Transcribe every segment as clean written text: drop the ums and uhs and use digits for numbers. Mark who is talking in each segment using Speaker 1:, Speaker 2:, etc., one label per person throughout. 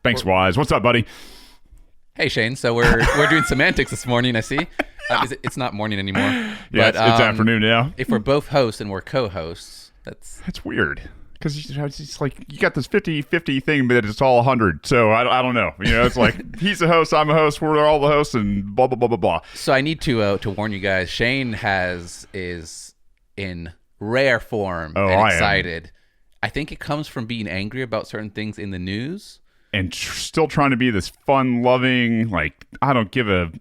Speaker 1: Banks Wise. What's up, buddy?
Speaker 2: Hey, Shane. So we're doing semantics this morning, I see. It's not morning anymore.
Speaker 1: Yeah,
Speaker 2: but,
Speaker 1: it's afternoon now.
Speaker 2: If we're both hosts and we're co-hosts, that's
Speaker 1: weird. Because it's like you got this 50-50 thing, but it's all 100. So I don't know. It's like he's a host, I'm a host, we're all the hosts, and blah blah blah blah blah.
Speaker 2: So I need to warn you guys. Shane is in rare form and excited. I think it comes from being angry about certain things in the news,
Speaker 1: and still trying to be this fun-loving, like I don't give a.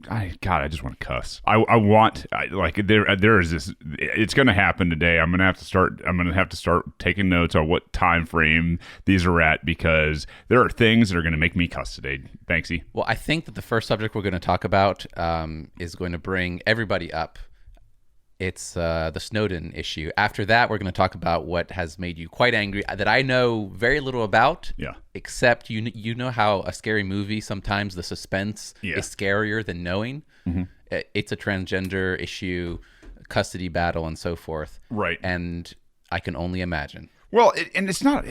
Speaker 1: I just want to cuss. There is this. It's going to happen today. I'm going to have to start taking notes on what time frame these are at, because there are things that are going to make me cuss today, Banksy.
Speaker 2: Well, I think that the first subject we're going to talk about is going to bring everybody up. It's the Snowden issue. After that, we're going to talk about what has made you quite angry that I know very little about.
Speaker 1: Yeah.
Speaker 2: Except you know how a scary movie, sometimes the suspense is scarier than knowing. Mm-hmm. It's a transgender issue, custody battle, and so forth.
Speaker 1: Right.
Speaker 2: And I can only imagine.
Speaker 1: Well, it's not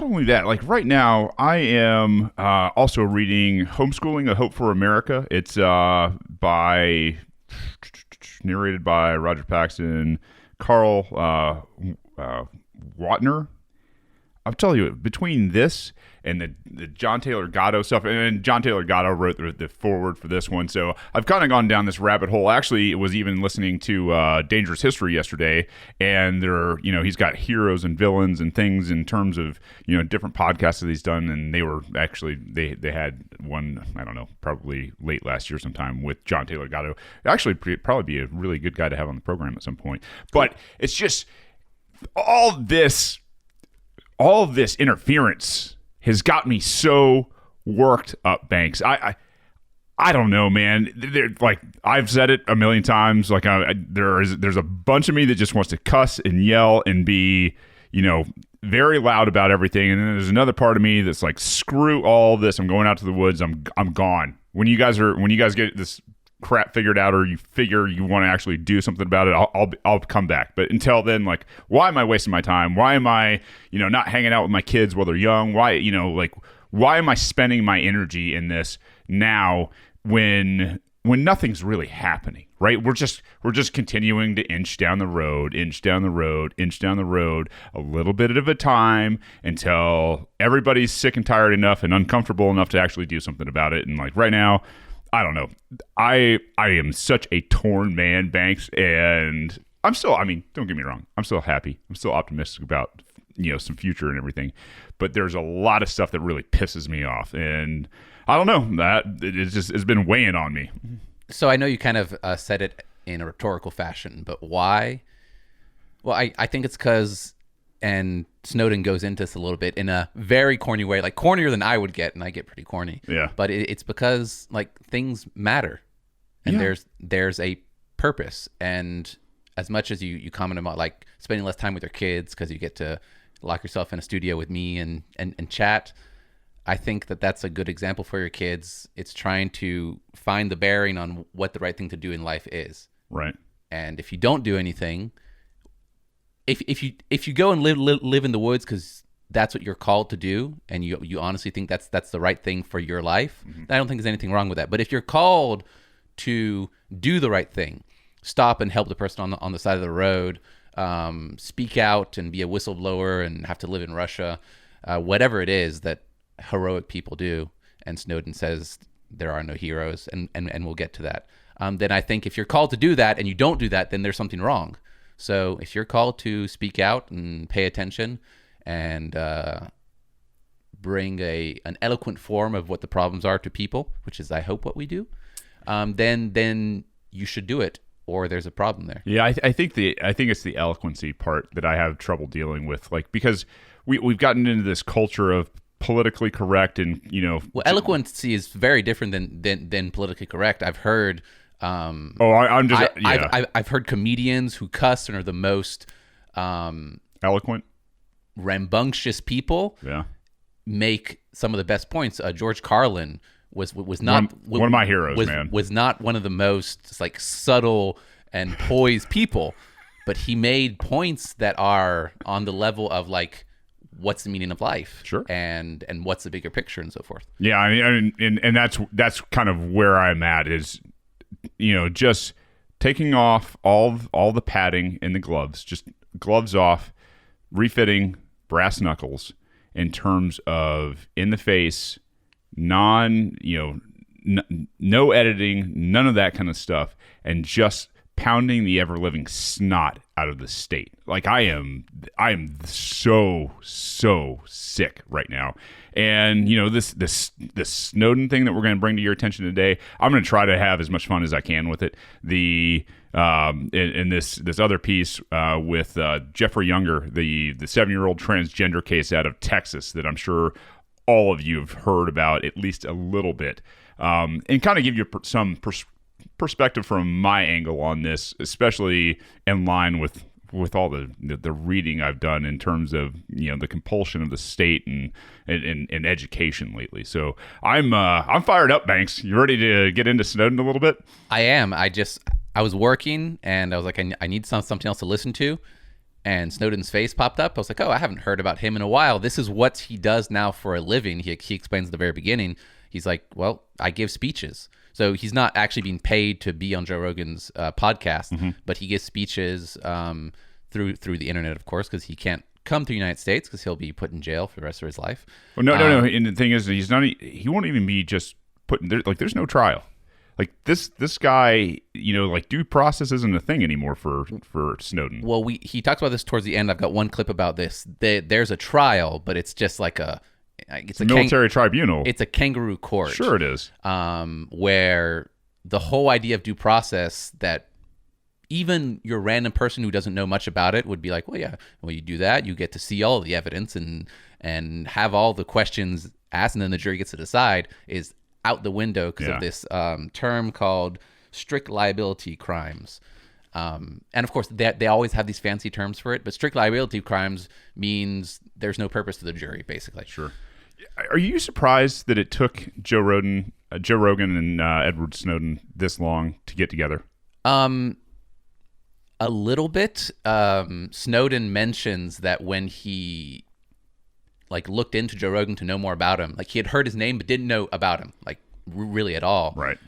Speaker 1: only that. Like right now, I am also reading Homeschooling: A Hope for America. It's narrated by Roger Paxton, Carl Watner. I'll tell you, between this and the John Taylor Gatto stuff, and John Taylor Gatto wrote the foreword for this one, so I've kind of gone down this rabbit hole. Actually, it was even listening to Dangerous History yesterday, and he's got heroes and villains and things in terms of different podcasts that he's done, and they were actually they had one, I don't know, probably late last year sometime with John Taylor Gatto. Actually, probably be a really good guy to have on the program at some point. But it's just all this interference has got me so worked up, Banks. I don't know, man. Like I've said it a million times. Like there's a bunch of me that just wants to cuss and yell and be, very loud about everything. And then there's another part of me that's like, screw all this. I'm going out to the woods. I'm gone. When you guys get this crap figured out, or you figure you want to actually do something about it, I'll come back. But until then, like, why am I wasting my time? Why am I, not hanging out with my kids while they're young? Why, why am I spending my energy in this now when nothing's really happening, right? We're just continuing to inch down the road, a little bit at a time, until everybody's sick and tired enough and uncomfortable enough to actually do something about it. And like right now, I don't know. I am such a torn man, Banks, and I'm still, don't get me wrong, I'm still happy. I'm still optimistic about, some future and everything. But there's a lot of stuff that really pisses me off. And I don't know, that it's been weighing on me.
Speaker 2: So I know you kind of said it in a rhetorical fashion, but why? Well, I think it's because, and Snowden goes into this a little bit in a very corny way, like cornier than I would get, and I get pretty corny.
Speaker 1: Yeah.
Speaker 2: But it's because like things matter, and there's a purpose. And as much as you comment about like spending less time with your kids because you get to lock yourself in a studio with me and chat, I think that that's a good example for your kids. It's trying to find the bearing on what the right thing to do in life is.
Speaker 1: Right.
Speaker 2: And if you don't do anything, if you go and live in the woods because that's what you're called to do, and you honestly think that's the right thing for your life, I don't think there's anything wrong with that. But if you're called to do the right thing, stop and help the person on the side of the road, speak out and be a whistleblower and have to live in Russia, whatever it is that heroic people do, and Snowden says there are no heroes, and we'll get to that, then I think if you're called to do that and you don't do that, then there's something wrong. So if you're called to speak out and pay attention and bring an eloquent form of what the problems are to people, which is I hope what we do, then you should do it, or there's a problem there.
Speaker 1: Yeah, I think it's the eloquency part that I have trouble dealing with, like, because we've gotten into this culture of politically correct, and
Speaker 2: well, eloquency is very different than politically correct. I've heard
Speaker 1: I've
Speaker 2: heard comedians who cuss and are the most
Speaker 1: eloquent,
Speaker 2: rambunctious people make some of the best points. George Carlin was not
Speaker 1: one of my heroes, man.
Speaker 2: Was not one of the most like subtle and poised people, but he made points that are on the level of like what's the meaning of life?
Speaker 1: Sure.
Speaker 2: And what's the bigger picture and so forth.
Speaker 1: Yeah, I mean, and that's kind of where I'm at is, just taking off all the padding in the gloves, just gloves off, refitting brass knuckles in terms of in the face, no editing, none of that kind of stuff, and just pounding the ever-living snot out of the state. Like I am so sick right now. And this Snowden thing that we're going to bring to your attention today, I'm going to try to have as much fun as I can with it. In this other piece with Jeffrey Younger, the 7-year-old transgender case out of Texas that I'm sure all of you have heard about at least a little bit, and kind of give you some perspective from my angle on this, especially in line with all the reading I've done in terms of the compulsion of the state and education lately. So I'm fired up, Banks. You ready to get into Snowden a little bit?
Speaker 2: I am. I was working and I was like, I need something else to listen to. And Snowden's face popped up. I was like, oh, I haven't heard about him in a while. This is what he does now for a living. He explains at the very beginning. He's like, well, I give speeches. So he's not actually being paid to be on Joe Rogan's podcast, but he gives speeches through the internet, of course, because he can't come to the United States because he'll be put in jail for the rest of his life.
Speaker 1: Well, no. And the thing is, he won't even be just put in there. Like, there's no trial. Like this guy, due process isn't a thing anymore for Snowden.
Speaker 2: Well, he talks about this towards the end. I've got one clip about this. There's a trial, but it's just like it's a
Speaker 1: military tribunal.
Speaker 2: It's a kangaroo court.
Speaker 1: Sure it is.
Speaker 2: Where the whole idea of due process, that even your random person who doesn't know much about it would be like, well, yeah, well, you do that, you get to see all of the evidence and have all the questions asked, and then the jury gets to decide, is out the window because of this term called strict liability crimes. And of course, they always have these fancy terms for it, but strict liability crimes means there's no purpose to the jury, basically.
Speaker 1: Sure. Are you surprised that it took Joe Rogan and Edward Snowden this long to get together?
Speaker 2: A little bit. Snowden mentions that when he looked into Joe Rogan to know more about him, he had heard his name but didn't know about him, really at all.
Speaker 1: Right.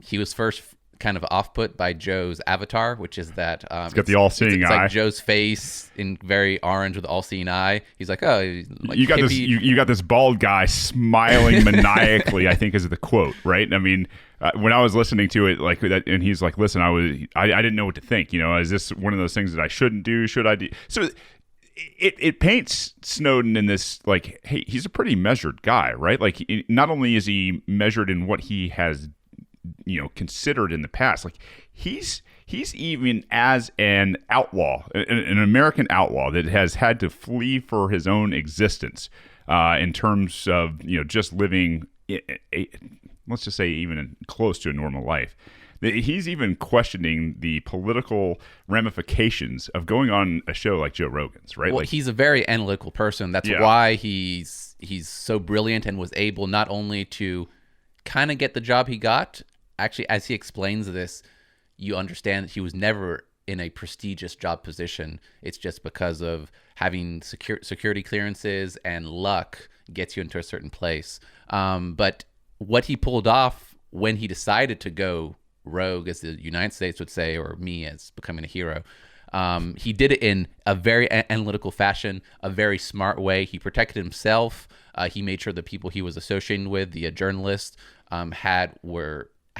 Speaker 2: He was first kind of off-put by Joe's avatar, which is that
Speaker 1: it's got the all-seeing eye.
Speaker 2: It's like Joe's face in very orange with the all-seeing eye. He's like, oh,
Speaker 1: you got this. You got this bald guy smiling maniacally, I think is the quote, right? I mean, when I was listening to it like that, and he's like, listen, I didn't know what to think. Is this one of those things that I shouldn't do? Should I do? So it paints Snowden in this hey, he's a pretty measured guy, right? Not only is he measured in what he has considered in the past, he's even as an outlaw, an American outlaw that has had to flee for his own existence in terms of just living let's just say even close to a normal life. He's even questioning the political ramifications of going on a show like Joe Rogan's, right?
Speaker 2: Well, he's a very analytical person. That's why he's so brilliant and was able not only to kind of get the job he got. Actually, as he explains this, you understand that he was never in a prestigious job position. It's just because of having security clearances and luck gets you into a certain place. But what he pulled off when he decided to go rogue, as the United States would say, or me as becoming a hero, he did it in a very analytical fashion, a very smart way. He protected himself. He made sure the people he was associating with, the journalists, had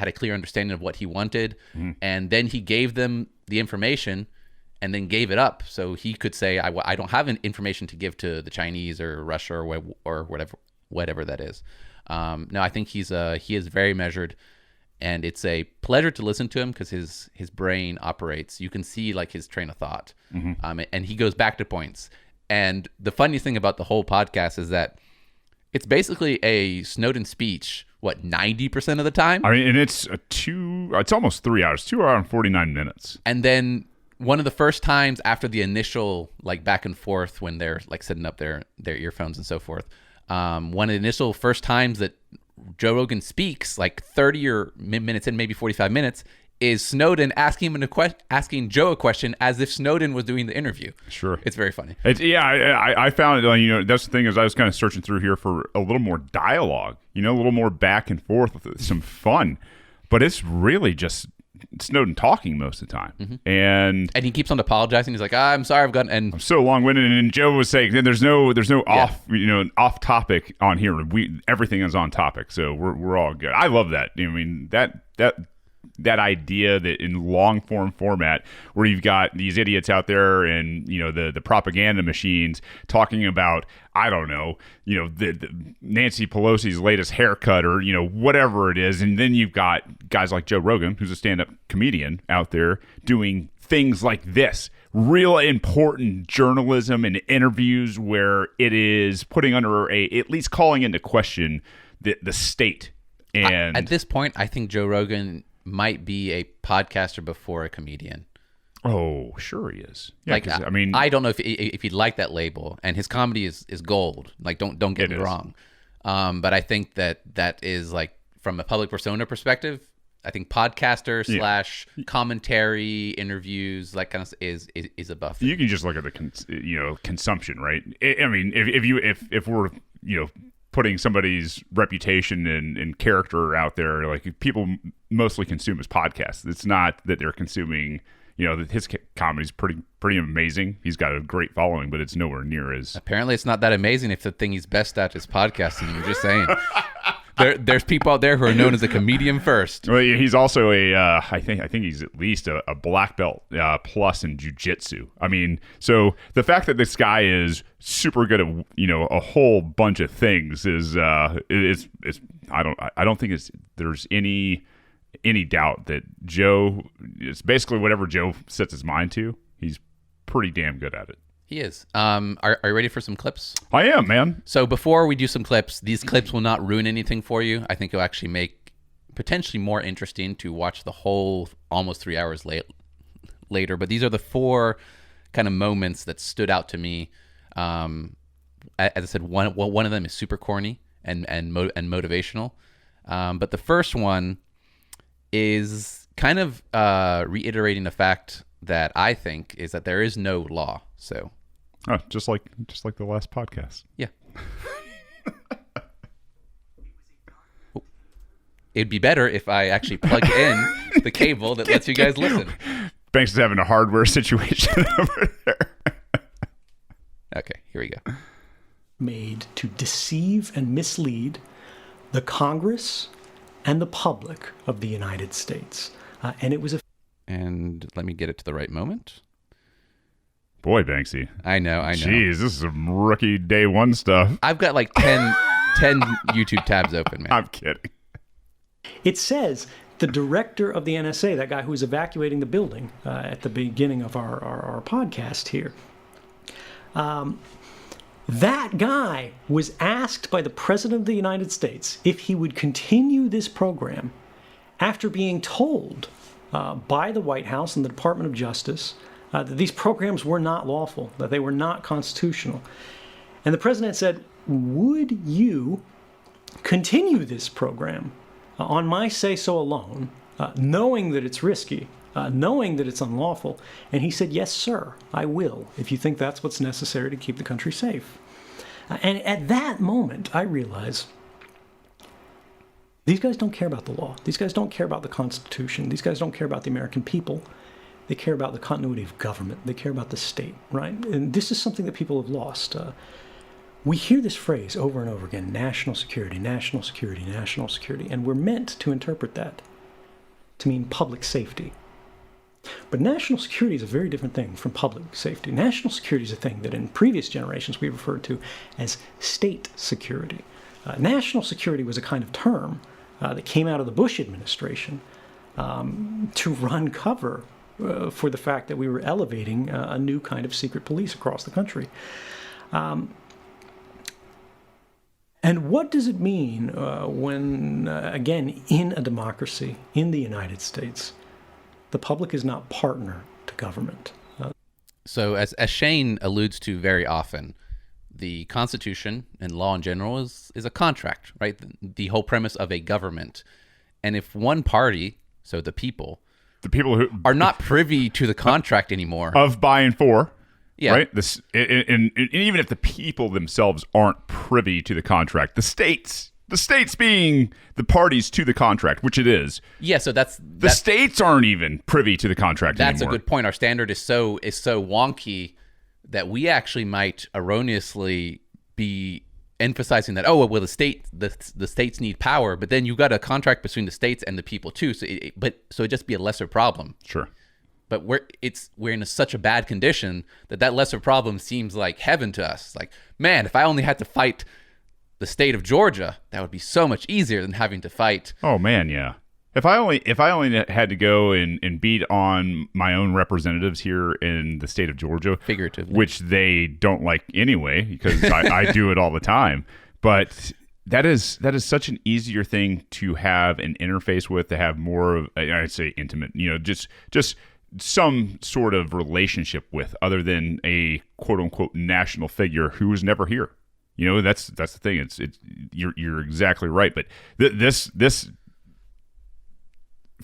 Speaker 2: a clear understanding of what he wanted, and then he gave them the information and then gave it up so he could say, I don't have any information to give to the Chinese or Russia or whatever that is. No, I think he is very measured, and it's a pleasure to listen to him because his brain operates. You can see his train of thought, and he goes back to points. And the funniest thing about the whole podcast is that it's basically a Snowden speech, 90% of the time?
Speaker 1: I mean, and it's almost 3 hours, 2 hours and 49 minutes.
Speaker 2: And then one of the first times after the initial back and forth when they're setting up their earphones and so forth, one of the initial first times that Joe Rogan speaks, 30 or minutes in, maybe 45 minutes, is Snowden asking Joe a question as if Snowden was doing the interview.
Speaker 1: Sure.
Speaker 2: It's very funny.
Speaker 1: I found it, that's the thing is I was kind of searching through here for a little more dialogue, a little more back and forth with some fun. But it's really just Snowden talking most of the time.
Speaker 2: Mm-hmm.
Speaker 1: And
Speaker 2: he keeps on apologizing. He's like, I'm sorry, I'm
Speaker 1: so long-winded. And Joe was saying, there's no off topic on here. Everything is on topic. So we're all good. I love that. That idea that in long form format where you've got these idiots out there and the propaganda machines talking about the Nancy Pelosi's latest haircut or whatever it is, and then you've got guys like Joe Rogan, who's a stand-up comedian out there doing things like this, real important journalism and interviews where it is putting under at least calling into question the state. And
Speaker 2: at this point, I think Joe Rogan might be a podcaster before a comedian.
Speaker 1: Oh, sure he is. Yeah,
Speaker 2: I don't know if he'd like that label, and his comedy is gold. Like, don't get me wrong. But I think that is like from a public persona perspective. I think podcaster / commentary interviews, like kind of is above.
Speaker 1: You can just look at the consumption, right? I mean, if we're putting somebody's reputation and character out there, like people mostly consume his podcasts. It's not that they're consuming, his comedy's pretty amazing. He's got a great following, but it's nowhere near as.
Speaker 2: Apparently, it's not that amazing if the thing he's best at is podcasting. I'm just saying. There's people out there who are known as a comedian first.
Speaker 1: Well, he's also I think he's at least a black belt plus in jiu-jitsu. I mean, so the fact that this guy is super good at a whole bunch of things is I don't think there's any doubt that Joe, it's basically whatever Joe sets his mind to, he's pretty damn good at it.
Speaker 2: He is. Are you ready for some clips?
Speaker 1: I am, man.
Speaker 2: So before we do some clips, these clips will not ruin anything for you. I think it'll actually make potentially more interesting to watch the whole almost 3 hours later. But these are the 4 kind of moments that stood out to me. As I said, one of them is super corny and motivational. But the first one is kind of reiterating the fact that I think is that there is no law. So.
Speaker 1: Oh, just like the last podcast.
Speaker 2: Yeah. It'd be better if I actually plug in the cable that lets you guys listen.
Speaker 1: Banks is having a hardware situation over there.
Speaker 2: Okay, here we go.
Speaker 3: Made to deceive and mislead the Congress and the public of the United States. And it was a...
Speaker 2: And let me get it to the right moment.
Speaker 1: Boy, Banksy.
Speaker 2: I know.
Speaker 1: Jeez, this is some rookie day one stuff.
Speaker 2: I've got like 10 YouTube tabs open, man.
Speaker 1: I'm kidding.
Speaker 3: It says the director of the NSA, that guy who was evacuating the building at the beginning of our podcast here, that guy was asked by the President of the United States if he would continue this program after being told by the White House and the Department of Justice that these programs were not lawful, that they were not constitutional. And the president said, would you continue this program on my say-so alone, knowing that it's risky, knowing that it's unlawful? And he said, yes, sir, I will, if you think that's what's necessary to keep the country safe. And at that moment, I realized these guys don't care about the law. These guys don't care about the Constitution. These guys don't care about the American people. They care about the continuity of government. They care about the state, right? And this is something that people have lost. We hear this phrase over and over again, national security, national security, national security, and we're meant to interpret that to mean public safety. But national security is a very different thing from public safety. National security is a thing that in previous generations we referred to as state security. National security was a kind of term that came out of the Bush administration to run cover for the fact that we were elevating a new kind of secret police across the country. And what does it mean when, again, in a democracy, in the United States, the public is not partner to government?
Speaker 2: So as Shane alludes to very often, the Constitution and law in general is a contract, right? The whole premise of a government. And if one party, so the people,
Speaker 1: the people who
Speaker 2: are not privy to the contract anymore.
Speaker 1: of buying for.
Speaker 2: Yeah.
Speaker 1: Right. This, and even if the people themselves aren't privy to the contract, the states being the parties to the contract, which it is.
Speaker 2: Yeah. So
Speaker 1: the states aren't even privy to the contract
Speaker 2: that's
Speaker 1: anymore.
Speaker 2: a good point. Our standard is so wonky that we actually might erroneously be emphasizing that, oh, well, the states need power, but then you got a contract between the states and the people too. So it'd just be a lesser problem.
Speaker 1: Sure.
Speaker 2: But we're in such a bad condition that lesser problem seems like heaven to us. Like, man, if I only had to fight the state of Georgia, that would be so much easier than having to fight.
Speaker 1: Oh man, yeah. If I only had to go and beat on my own representatives here in the state of Georgia,
Speaker 2: figuratively,
Speaker 1: which they don't like anyway, because I do it all the time. But that is such an easier thing to have an interface with, to have more of, I'd say, intimate, just some sort of relationship with, other than a quote unquote national figure who was never here. That's the thing. It's you're exactly right. But this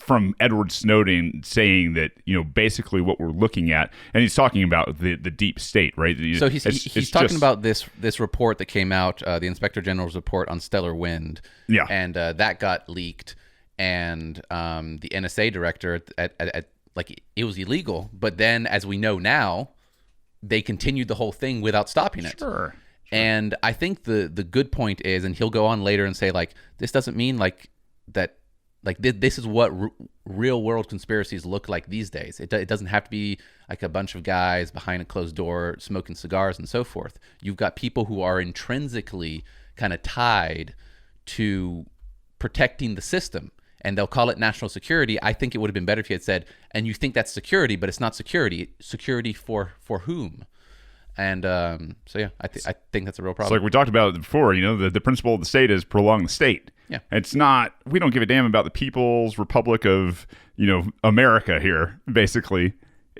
Speaker 1: from Edward Snowden saying that, basically what we're looking at, and he's talking about the deep state, right?
Speaker 2: So he's talking about this report that came out, the Inspector General's report on stellar wind.
Speaker 1: Yeah.
Speaker 2: And that got leaked, and the NSA director at like, it was illegal, but then, as we know now, they continued the whole thing without stopping it.
Speaker 1: Sure.
Speaker 2: And I think the good point is, and he'll go on later and say, like, this doesn't mean like that, like this is what real world conspiracies look like these days. It doesn't have to be like a bunch of guys behind a closed door smoking cigars and so forth. You've got people who are intrinsically kind of tied to protecting the system. And they'll call it national security. I think it would have been better if he had said, and you think that's security, but it's not security. Security for whom? And so, yeah, I think that's a real problem.
Speaker 1: It's like we talked about it before, the principle of the state is prolong the state.
Speaker 2: Yeah.
Speaker 1: It's not, we don't give a damn about the People's Republic of, America here, basically.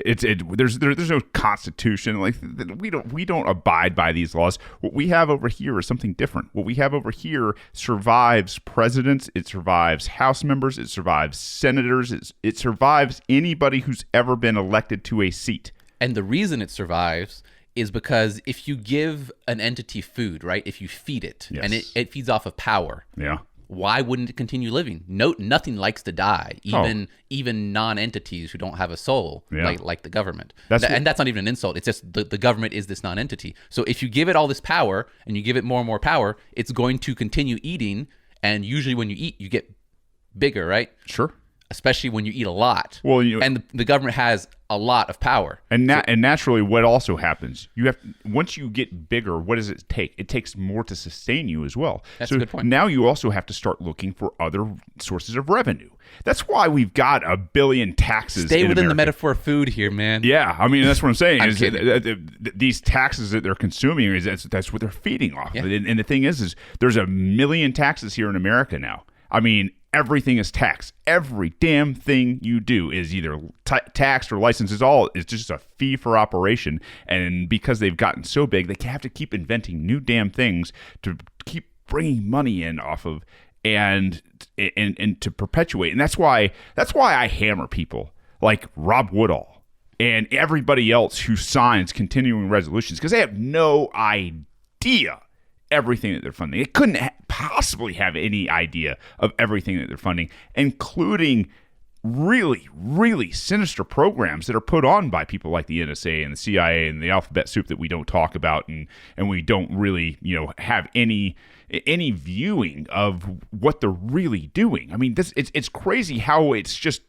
Speaker 1: There's no constitution. Like, we don't abide by these laws. What we have over here is something different. What we have over here survives presidents, it survives House members, it survives senators, it survives anybody who's ever been elected to a seat.
Speaker 2: And the reason it survives is because if you give an entity food, right? If you feed it,
Speaker 1: yes,
Speaker 2: and it feeds off of power.
Speaker 1: Yeah.
Speaker 2: Why wouldn't it continue living? Nothing likes to die, even non-entities who don't have a soul, like the government. And that's not even an insult. It's just the government is this non-entity. So if you give it all this power and you give it more and more power, it's going to continue eating. And usually when you eat, you get bigger, right?
Speaker 1: Sure.
Speaker 2: Especially when you eat a lot.
Speaker 1: Well,
Speaker 2: and the government has a lot of power.
Speaker 1: And naturally, what also happens, once you get bigger, what does it take? It takes more to sustain you as well.
Speaker 2: That's a good point.
Speaker 1: Now you also have to start looking for other sources of revenue. That's why we've got 1 billion taxes.
Speaker 2: Stay within
Speaker 1: America.
Speaker 2: the metaphor of food here, man.
Speaker 1: Yeah, I mean, that's what I'm saying.
Speaker 2: I'm
Speaker 1: These taxes that they're consuming, that's what they're feeding off.
Speaker 2: Yeah.
Speaker 1: And the thing is there's 1 million taxes here in America now. I mean, everything is taxed. Every damn thing you do is either taxed or licensed. It's just a fee for operation. And because they've gotten so big, they have to keep inventing new damn things to keep bringing money in off of and to perpetuate. And that's why I hammer people like Rob Woodall and everybody else who signs continuing resolutions, because they have no idea everything that they're funding. It couldn't possibly have any idea of everything that they're funding, including really, really sinister programs that are put on by people like the NSA and the CIA and the alphabet soup that we don't talk about and we don't really, have any viewing of what they're really doing. I mean, it's crazy how it's just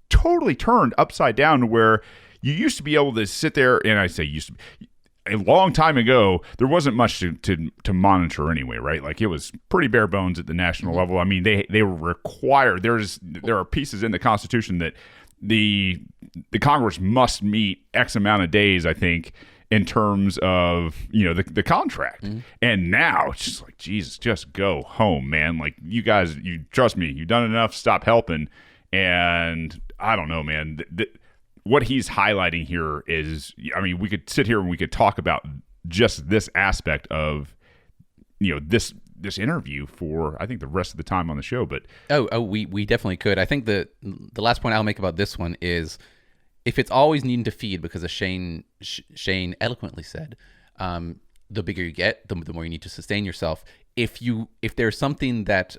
Speaker 1: totally turned upside down to where you used to be able to sit there, and I say used to be, a long time ago, there wasn't much to monitor anyway, right? Like, it was pretty bare bones at the national level. I mean, they were required. There are pieces in the Constitution that the Congress must meet X amount of days, I think, in terms of, the contract. Mm-hmm. And now it's just like, Jesus, just go home, man. Like, you guys, you trust me, you've done enough, stop helping. And I don't know, man. What he's highlighting here is, I mean, we could sit here and we could talk about just this aspect of, this this interview for, I think, the rest of the time on the show. But
Speaker 2: we definitely could. I think the last point I'll make about this one is, if it's always needing to feed, because as Shane eloquently said, the bigger you get, the more you need to sustain yourself. If there's something that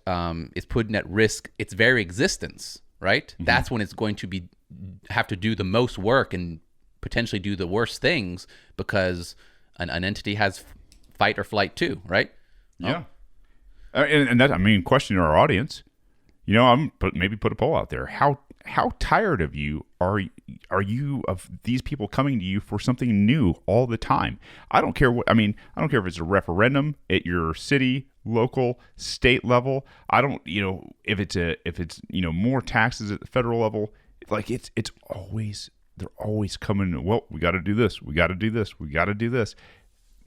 Speaker 2: is putting at risk its very existence, right? Mm-hmm. That's when it's going to have to do the most work and potentially do the worst things, because an entity has fight or flight too, right?
Speaker 1: Yeah. And that, I mean, question to our audience, maybe put a poll out there. How tired of you are you of these people coming to you for something new all the time? I don't care I don't care if it's a referendum at your city, local, state level. I don't, if it's more taxes at the federal level. Like it's always, they're always coming. Well, we got to do this. We got to do this. We got to do this.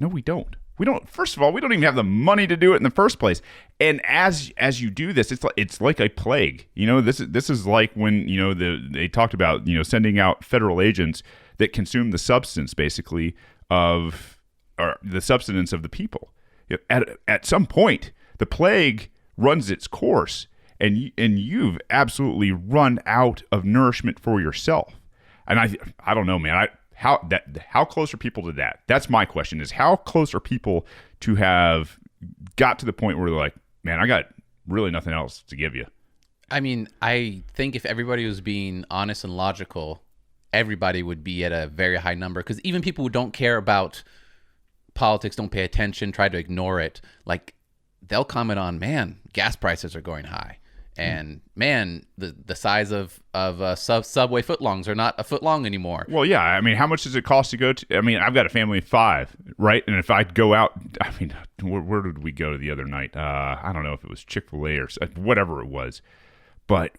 Speaker 1: No, we don't. We don't. First of all, we don't even have the money to do it in the first place. And as you do this, it's like a plague. This is like when they talked about sending out federal agents that consume the substance basically of, or the substance of the people. At some point, the plague runs its course, and you've absolutely run out of nourishment for yourself. And I don't know, man. How close are people to that? That's my question, is how close are people to have got to the point where they're like, man, I got really nothing else to give you?
Speaker 2: I mean, I think if everybody was being honest and logical, everybody would be at a very high number. Because even people who don't care about politics, don't pay attention, try to ignore it, like they'll comment on, man, gas prices are going high. And man, the size of Subway footlongs are not a foot long anymore.
Speaker 1: Well, yeah. I mean, how much does it cost to go to? I mean, I've got a family of 5, right? And if I go out, I mean, where did we go the other night? I don't know if it was Chick-fil-A or whatever it was. But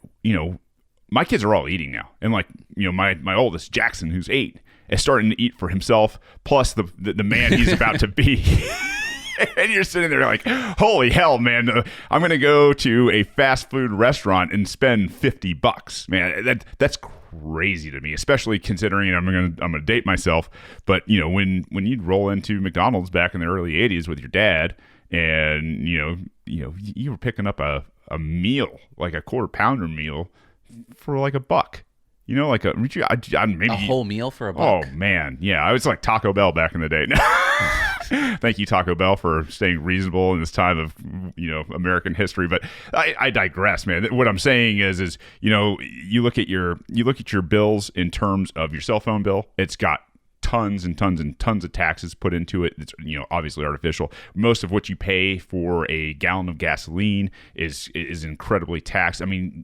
Speaker 1: my kids are all eating now, and my oldest Jackson, who's 8, is starting to eat for himself, plus the man he's about to be. And you're sitting there like, holy hell, man, I'm going to go to a fast food restaurant and spend $50. Man, that's crazy to me, especially considering I'm going to date myself. But, when you'd roll into McDonald's back in the early 80s with your dad, and, you were picking up a meal, like a quarter pounder meal for like $1. Like maybe
Speaker 2: a whole meal for $1.
Speaker 1: Oh man, yeah, I was like Taco Bell back in the day. Thank you, Taco Bell, for staying reasonable in this time of American history. But I digress, man. What I'm saying is you look at your bills in terms of your cell phone bill. It's got tons and tons and tons of taxes put into it. It's obviously artificial. Most of what you pay for a gallon of gasoline is incredibly taxed. I mean,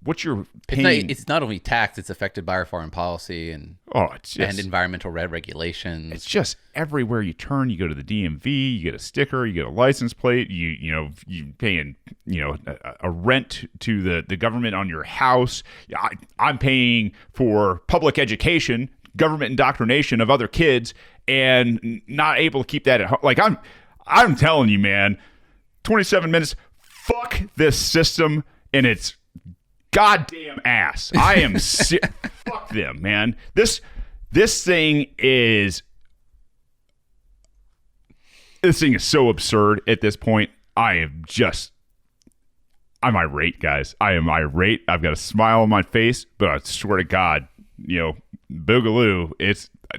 Speaker 1: what you're paying.
Speaker 2: It's not only taxed; it's affected by our foreign policy and environmental regulations.
Speaker 1: It's just everywhere you turn. You go to the DMV, you get a sticker, you get a license plate. You paying a rent to the government on your house. I'm paying for public education, government indoctrination of other kids, and not able to keep that at home. Like I'm telling you, man, 27 minutes. Fuck this system and its goddamn ass. I am fuck them, man. This thing is so absurd at this point. I'm irate, guys. I am irate. I've got a smile on my face, but I swear to God, Boogaloo,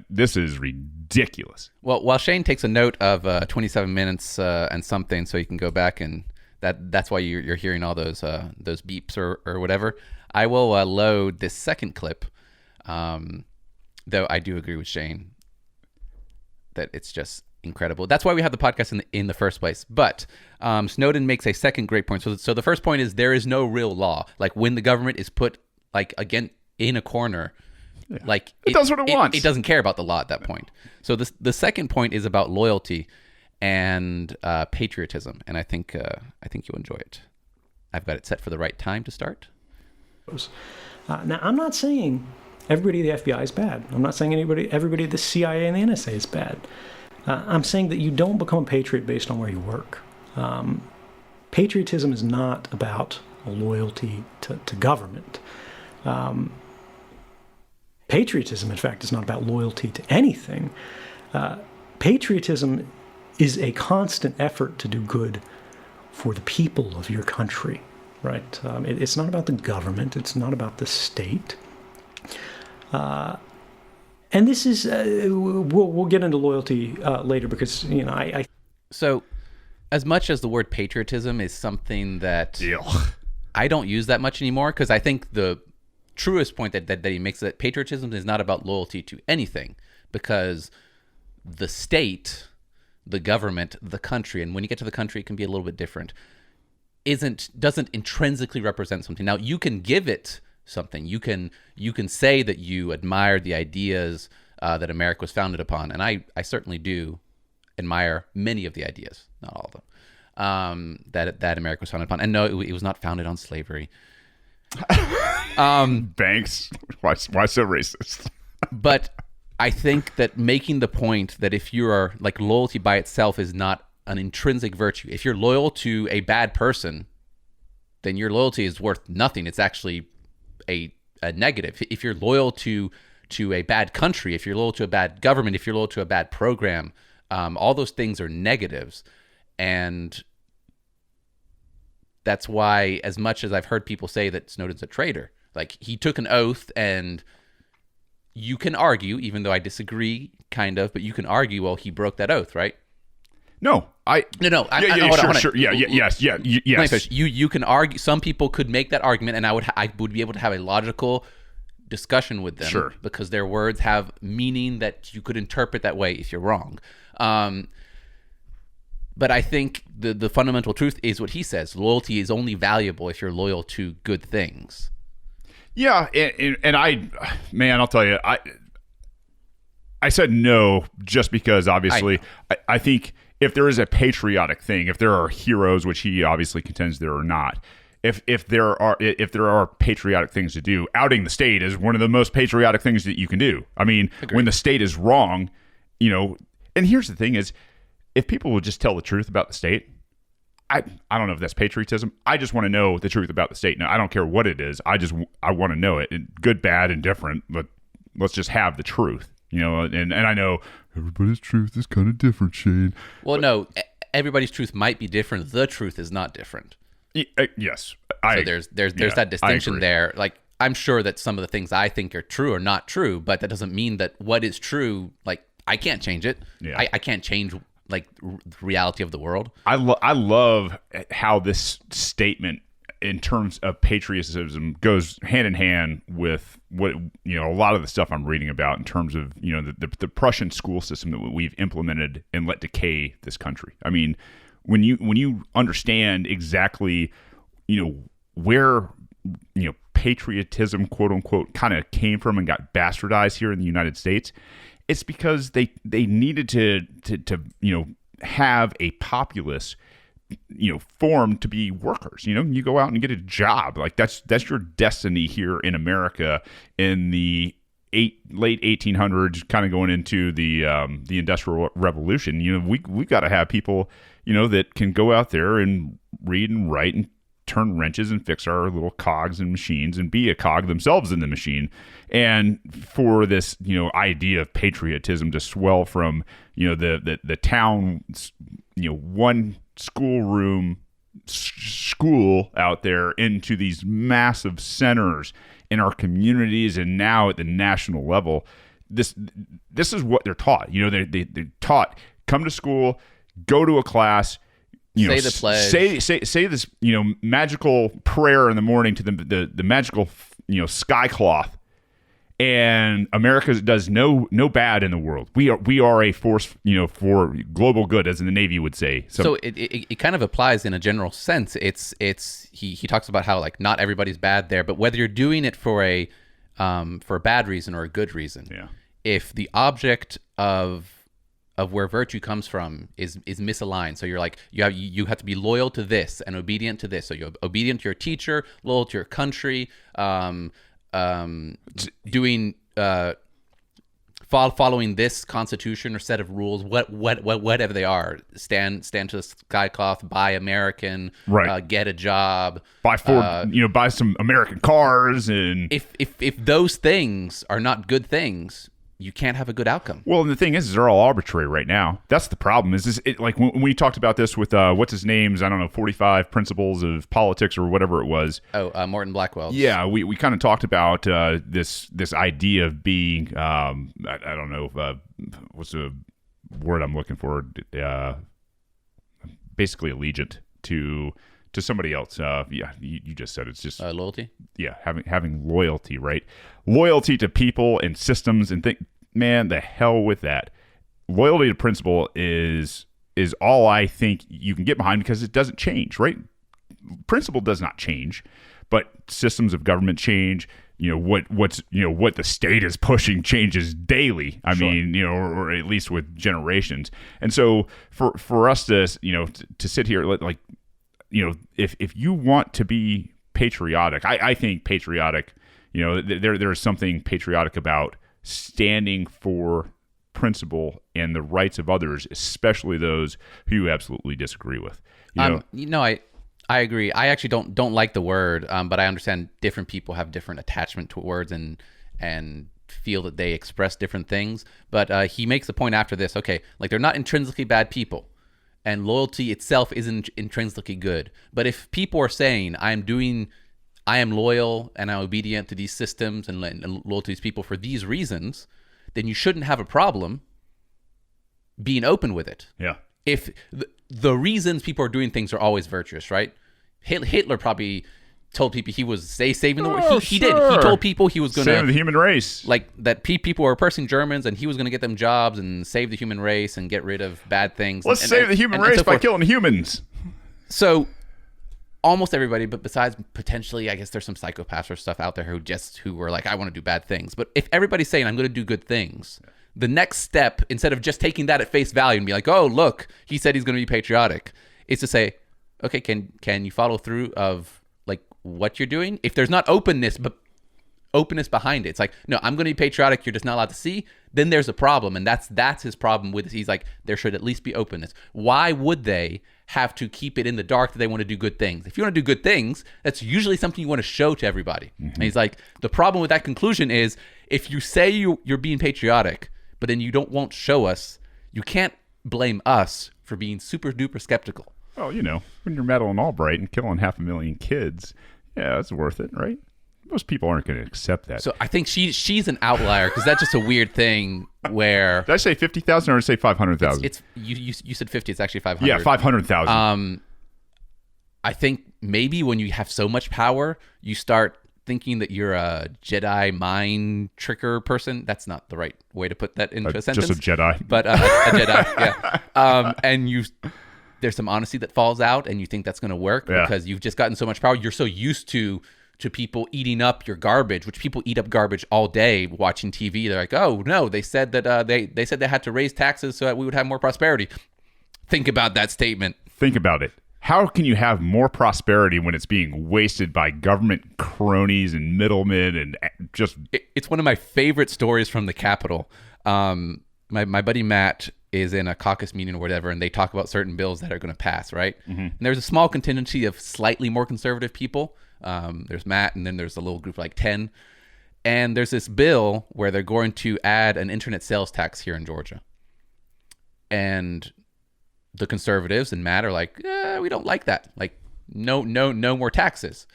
Speaker 1: this is ridiculous.
Speaker 2: Well, while Shane takes a note of 27 minutes and something, so you can go back, and that's why you're hearing all those beeps or whatever, I will load this second clip. Though I do agree with Shane that it's just incredible. That's why we have the podcast in the first place. But Snowden makes a second great point. So the first point is there is no real law. Like when the government is put again in a corner.
Speaker 1: Yeah. Like it does what it wants.
Speaker 2: It doesn't care about the law at that point. So the second point is about loyalty and patriotism, and I think you'll enjoy it. I've got it set for the right time to start.
Speaker 3: Now, I'm not saying everybody at the FBI is bad. I'm not saying everybody at the CIA and the NSA is bad. I'm saying that you don't become a patriot based on where you work. Patriotism is not about loyalty to government. Patriotism, in fact, is not about loyalty to anything. Patriotism is a constant effort to do good for the people of your country, right? It's not about the government. It's not about the state. And this is, we'll get into loyalty later because, I
Speaker 2: So as much as the word patriotism is something that I don't use that much anymore, because I think the truest point that he makes, that patriotism is not about loyalty to anything, because the state, the government, the country, and when you get to the country, it can be a little bit different, doesn't intrinsically represent something. Now, you can give it something. You can say that you admire the ideas that America was founded upon, and I certainly do admire many of the ideas, not all of them, that America was founded upon. And no, it was not founded on slavery.
Speaker 1: Banks, why so racist?
Speaker 2: But I think that making the point that if you are, like, loyalty by itself is not an intrinsic virtue. If you're loyal to a bad person, then your loyalty is worth nothing. It's actually a negative. If you're loyal to a bad country, if you're loyal to a bad government, if you're loyal to a bad program, all those things are negatives. And that's why, as much as I've heard people say that Snowden's a traitor, like, he took an oath, and you can argue, even though I disagree, kind of, but you can argue, well, he broke that oath, right?
Speaker 1: No, sure. Yes.
Speaker 2: You can argue. Some people could make that argument, and I would be able to have a logical discussion with them,
Speaker 1: sure,
Speaker 2: because their words have meaning that you could interpret that way if you're wrong. But I think the fundamental truth is what he says: loyalty is only valuable if you're loyal to good things.
Speaker 1: Yeah, and I'll tell you, I said no just because obviously I think if there is a patriotic thing, if there are heroes, which he obviously contends there are not, if there are patriotic things to do, outing the state is one of the most patriotic things that you can do. I mean, agreed. When the state is wrong, and here's the thing is, if people would just tell the truth about the state, I don't know if that's patriotism. I just want to know the truth about the state. Now, I don't care what it is. I want to know it, good, bad, and different, but let's just have the truth. And I know everybody's truth is kind of different, Shane.
Speaker 2: Well, no, everybody's truth might be different. The truth is not different.
Speaker 1: Yes.
Speaker 2: So there's that distinction there. Like, I'm sure that some of the things I think are true are not true, but that doesn't mean that what is true, like, I can't change it. Yeah. I can't change, like, the reality of the world.
Speaker 1: I love how this statement in terms of patriotism goes hand in hand with what a lot of the stuff I'm reading about in terms of the Prussian school system that we've implemented and let decay this country. I mean, when you understand exactly where patriotism, quote unquote, kind of came from and got bastardized here in the United States, it's because they needed to have a populace formed to be workers. You go out and get a job. Like, that's your destiny here in America in the late 1800s, kind of going into the Industrial Revolution. We've got to have people that can go out there and read and write and turn wrenches and fix our little cogs and machines and be a cog themselves in the machine. And for this idea of patriotism to swell from the town, one school out there into these massive centers in our communities and now at the national level, this is what they're taught. They're taught, come to school, go to a class,
Speaker 2: say the pledge,
Speaker 1: say this magical prayer in the morning to the magical sky cloth, and America does no bad in the world. We are a force for global good, as in the Navy would say.
Speaker 2: So it kind of applies in a general sense. He talks about how, like, not everybody's bad there, but whether you're doing it for a bad reason or a good reason, if the object of where virtue comes from is misaligned. So you're like, you have to be loyal to this and obedient to this. So you're obedient to your teacher, loyal to your country, doing following this constitution or set of rules, whatever they are. Stand to the sky cloth, buy American,
Speaker 1: right?
Speaker 2: Get a job,
Speaker 1: buy Ford, buy some American cars, and
Speaker 2: if those things are not good things, you can't have a good outcome.
Speaker 1: Well, and the thing is they're all arbitrary right now. That's the problem. Is it like when we talked about this with what's his name's, I don't know, 45 Principles of Politics or whatever it was.
Speaker 2: Morton Blackwell.
Speaker 1: Yeah, we kind of talked about this idea of being I don't know what's the word I'm looking for, basically allegiant to somebody else. Yeah, you just said it's just
Speaker 2: loyalty.
Speaker 1: Yeah, having loyalty, right? Loyalty to people and systems and things. Man, the hell with that. Loyalty to principle is all I think you can get behind because it doesn't change, right? Principle does not change, but systems of government change. What the state is pushing changes daily. I mean, or at least with generations. And so for us to sit here like, if you want to be patriotic, I think patriotic, there's something patriotic about standing for principle and the rights of others, especially those who you absolutely disagree with.
Speaker 2: I agree. I actually don't like the word, but I understand different people have different attachment to words and feel that they express different things. But he makes the point after this. Okay, like they're not intrinsically bad people, and loyalty itself isn't intrinsically good. But if people are saying I am loyal and I'm obedient to these systems and loyal to these people for these reasons, then you shouldn't have a problem being open with it.
Speaker 1: Yeah.
Speaker 2: If the reasons people are doing things are always virtuous, right? Hitler probably told people he was saving the world. He did. He told people he was going to
Speaker 1: save the human race.
Speaker 2: Like that people were oppressing Germans and he was going to get them jobs and save the human race and get rid of bad things.
Speaker 1: Let's save the human race by killing humans.
Speaker 2: So almost everybody, but besides potentially, I guess there's some psychopaths or stuff out there who were like, I want to do bad things. But if everybody's saying I'm going to do good things, the next step, instead of just taking that at face value and be like, oh, look, he said he's going to be patriotic, is to say, okay, can you follow through of like what you're doing? If there's not openness behind it, it's like, no, I'm going to be patriotic, you're just not allowed to see, then there's a problem. And that's his problem with it. He's like, there should at least be openness. Why would they have to keep it in the dark that they want to do good things? If you want to do good things, that's usually something you want to show to everybody. Mm-hmm. And he's like, the problem with that conclusion is if you say you're being patriotic, but then you won't show us, you can't blame us for being super duper skeptical.
Speaker 1: Well, when you're Madeleine Albright and killing 500,000 kids, yeah, that's worth it, right? Most people aren't going to accept that.
Speaker 2: So I think she's an outlier because that's just a weird thing where...
Speaker 1: Did I say 50,000 or did I say 500,000?
Speaker 2: You said 50, it's actually 500.
Speaker 1: Yeah, 500,000.
Speaker 2: I think maybe when you have so much power, you start thinking that you're a Jedi mind tricker person. That's not the right way to put that into a sentence.
Speaker 1: Just a Jedi.
Speaker 2: But a Jedi, yeah. And there's some honesty that falls out and you think that's going to work because you've just gotten so much power. You're so used to people eating up your garbage, which people eat up garbage all day watching TV. They're like, oh, no, they said that they said they had to raise taxes so that we would have more prosperity. Think about that statement.
Speaker 1: Think about it. How can you have more prosperity when it's being wasted by government cronies and middlemen and just...
Speaker 2: It's one of my favorite stories from the Capitol. My buddy Matt is in a caucus meeting or whatever, and they talk about certain bills that are going to pass, right? Mm-hmm. And there's a small contingency of slightly more conservative people. There's Matt, and then there's a little group of like 10. And there's this bill where they're going to add an internet sales tax here in Georgia. And the conservatives and Matt are like, we don't like that. Like, no more taxes.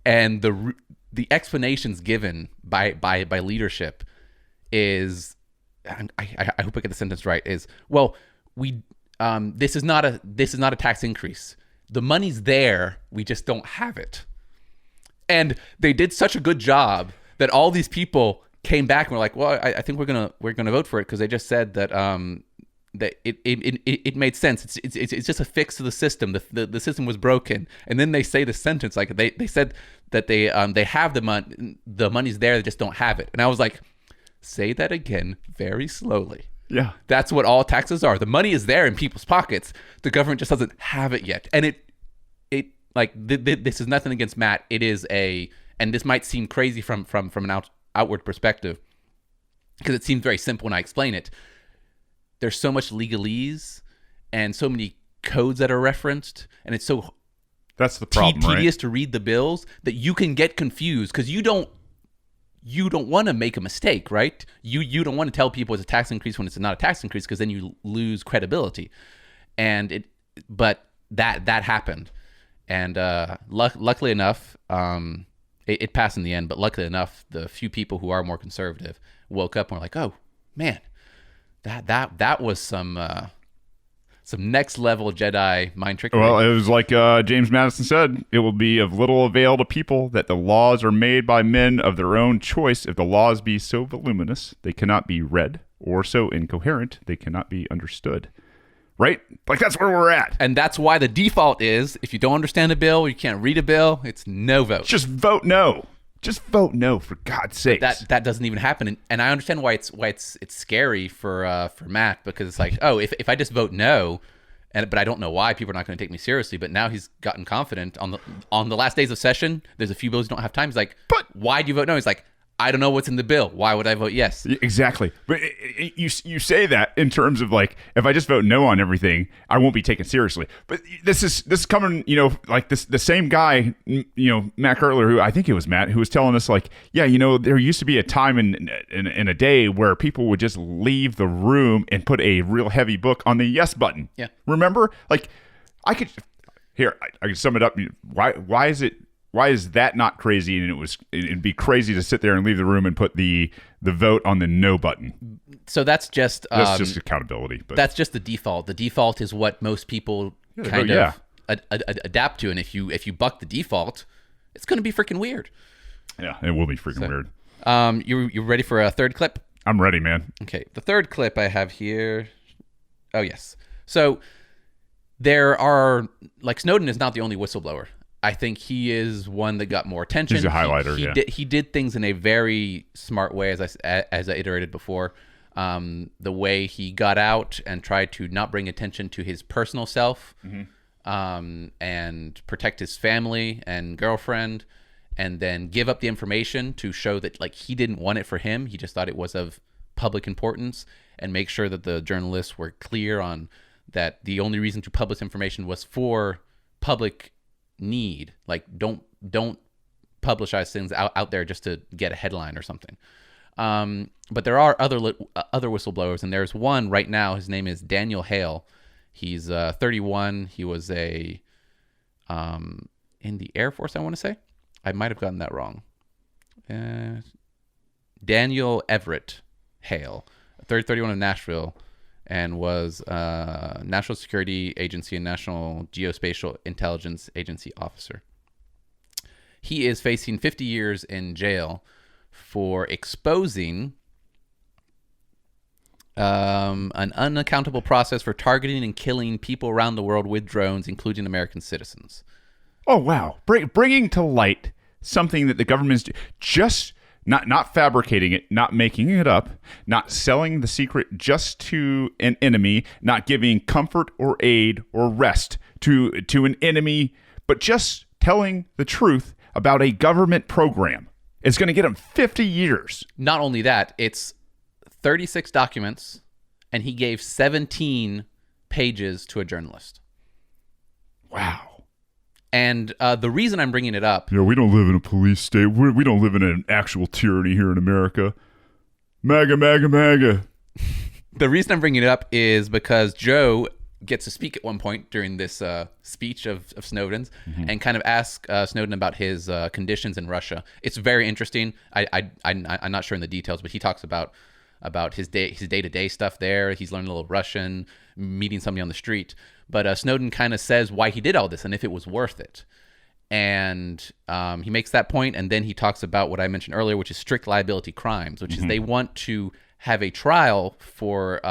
Speaker 2: And the explanations given by leadership is, I hope I get the sentence right, is, well, this is not a tax increase. The money's there, we just don't have it. And they did such a good job that all these people came back and were like, well, I think we're gonna vote for it because they just said that that it made sense. It's just a fix to the system. The system was broken. And then they say the sentence like they said that they have the money's there, they just don't have it. And I was like, say that again very slowly.
Speaker 1: Yeah.
Speaker 2: That's what all taxes are. The money is there in people's pockets. The government just doesn't have it yet. And this is nothing against Matt. It is and this might seem crazy from an outward perspective because it seems very simple when I explain it. There's so much legalese and so many codes that are referenced, and it's so
Speaker 1: that's the problem,
Speaker 2: tedious to read the bills that you can get confused because you don't you don't want to make a mistake, right? You don't want to tell people it's a tax increase when it's not a tax increase, because then you lose credibility. But that happened, and luckily enough, it passed in the end. But luckily enough, the few people who are more conservative woke up and were like, "Oh man, that was some next level Jedi mind trickery."
Speaker 1: Well, it was like James Madison said, it will be of little avail to people that the laws are made by men of their own choice if the laws be so voluminous they cannot be read, or so incoherent they cannot be understood. Right? Like, that's where we're at.
Speaker 2: And that's why the default is, if you don't understand a bill, or you can't read a bill, it's no vote.
Speaker 1: Just vote no. Just vote no, for God's sake.
Speaker 2: That doesn't even happen, and I understand why it's scary for Matt, because it's like, oh, if I just vote no, but I don't know why people are not going to take me seriously. But now he's gotten confident on the last days of session. There's a few bills you don't have time. He's like, but why do you vote no? He's like, I don't know what's in the bill. Why would I vote yes?
Speaker 1: Exactly. But you say that in terms of like, if I just vote no on everything, I won't be taken seriously. But this is coming, like the same guy, Matt Kurtler, who I think it was Matt, who was telling us like, yeah, there used to be a time in a day where people would just leave the room and put a real heavy book on the yes button.
Speaker 2: Yeah.
Speaker 1: Remember? Like, I could sum it up. Why is that not crazy? And it'd be crazy to sit there and leave the room and put the vote on the no button.
Speaker 2: So that's just
Speaker 1: accountability. But
Speaker 2: that's just the default. The default is what most people adapt to, and if you buck the default, it's going to be freaking weird.
Speaker 1: Yeah, it will be freaking weird.
Speaker 2: You ready for a third clip?
Speaker 1: I'm ready, man.
Speaker 2: Okay, the third clip I have here. Oh yes. So there are, like, Snowden is not the only whistleblower. I think he is one that got more attention.
Speaker 1: He's a highlighter.
Speaker 2: He did things in a very smart way, as I iterated before. The way he got out and tried to not bring attention to his personal self, and protect his family and girlfriend, and then give up the information to show that, like, he didn't want it for him. He just thought it was of public importance, and make sure that the journalists were clear on that the only reason to publish information was for public need. Like, don't publicize things out there just to get a headline or something. But there are other whistleblowers, and there's one right now. His name is Daniel Hale. He's 31. He was in the Air Force, I want to say. I might have gotten that wrong. Daniel Everett Hale, 31 in Nashville, and was National Security Agency and National Geospatial Intelligence Agency officer. He is facing 50 years in jail for exposing an unaccountable process for targeting and killing people around the world with drones, including American citizens.
Speaker 1: Oh, wow. Bringing to light something that the government's just not fabricating it, not making it up, not selling the secret just to an enemy, not giving comfort or aid or rest to an enemy, but just telling the truth about a government program. It's going to get him 50 years.
Speaker 2: Not only that, it's 36 documents, and he gave 17 pages to a journalist.
Speaker 1: Wow.
Speaker 2: And the reason I'm bringing it up...
Speaker 1: we don't live in a police state. We don't live in an actual tyranny here in America. MAGA, MAGA, MAGA.
Speaker 2: The reason I'm bringing it up is because Joe gets to speak at one point during this speech of Snowden's, and kind of ask Snowden about his conditions in Russia. It's very interesting. I'm not sure in the details, but he talks about his day-to-day stuff there. He's learning a little Russian, meeting somebody on the street. But Snowden kind of says why he did all this and if it was worth it. And he makes that point, and then he talks about what I mentioned earlier, which is strict liability crimes, which is they want to have a trial for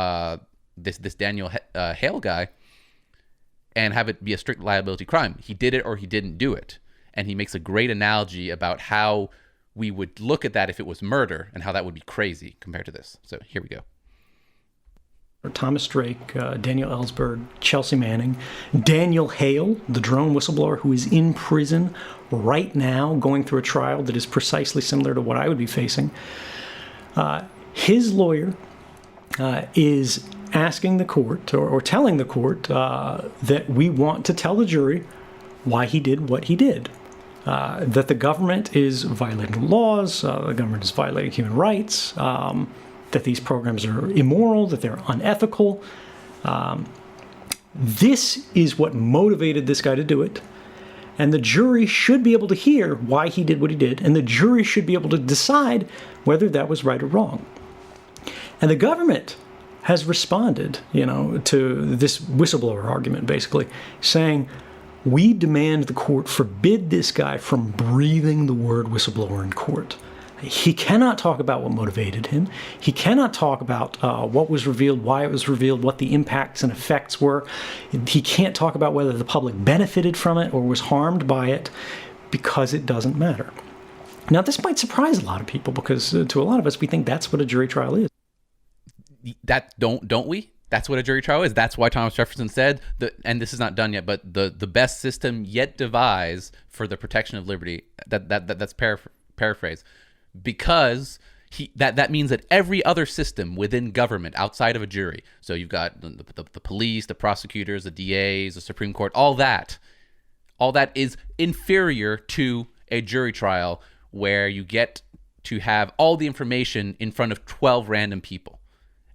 Speaker 2: this Daniel Hale guy and have it be a strict liability crime. He did it or he didn't do it. And he makes a great analogy about how we would look at that if it was murder and how that would be crazy compared to this. So here we go.
Speaker 3: Thomas Drake, Daniel Ellsberg, Chelsea Manning, Daniel Hale, the drone whistleblower who is in prison right now going through a trial that is precisely similar to what I would be facing. His lawyer is asking the court or telling the court that we want to tell the jury why he did what he did. that the government is violating laws, the government is violating human rights, that these programs are immoral, that they're unethical. This is what motivated this guy to do it. And the jury should be able to hear why he did what he did, and the jury should be able to decide whether that was right or wrong. And the government has responded, to this whistleblower argument, basically, saying, we demand the court forbid this guy from breathing the word whistleblower in court. He cannot talk about what motivated him. He cannot talk about what was revealed, why it was revealed, what the impacts and effects were. He can't talk about whether the public benefited from it or was harmed by it, because it doesn't matter. Now, this might surprise a lot of people, because to a lot of us, we think that's what a jury trial is.
Speaker 2: Don't we? That's what a jury trial is. That's why Thomas Jefferson said, and this is not done yet, but the best system yet devised for the protection of liberty. That's paraphrase, because that means that every other system within government outside of a jury. So you've got the police, the prosecutors, the DAs, the Supreme Court. All that is inferior to a jury trial where you get to have all the information in front of 12 random people.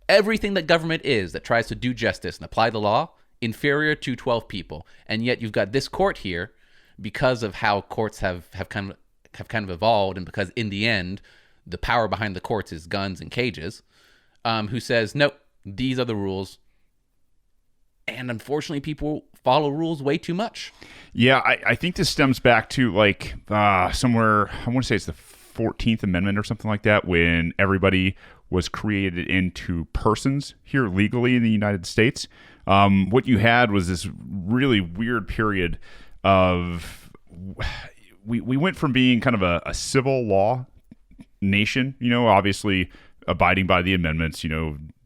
Speaker 2: Everything that government is that tries to do justice and apply the law, inferior to 12 people. And yet you've got this court here, because of how courts have kind of evolved, and because in the end, the power behind the courts is guns and cages, who says, nope, these are the rules. And unfortunately, people follow rules way too much.
Speaker 1: Yeah, I think this stems back to somewhere, I want to say it's the 14th Amendment or something like that, when everybody was created into persons here legally in the United States. What you had was this really weird period of, we went from being kind of a civil law nation, obviously abiding by the amendments,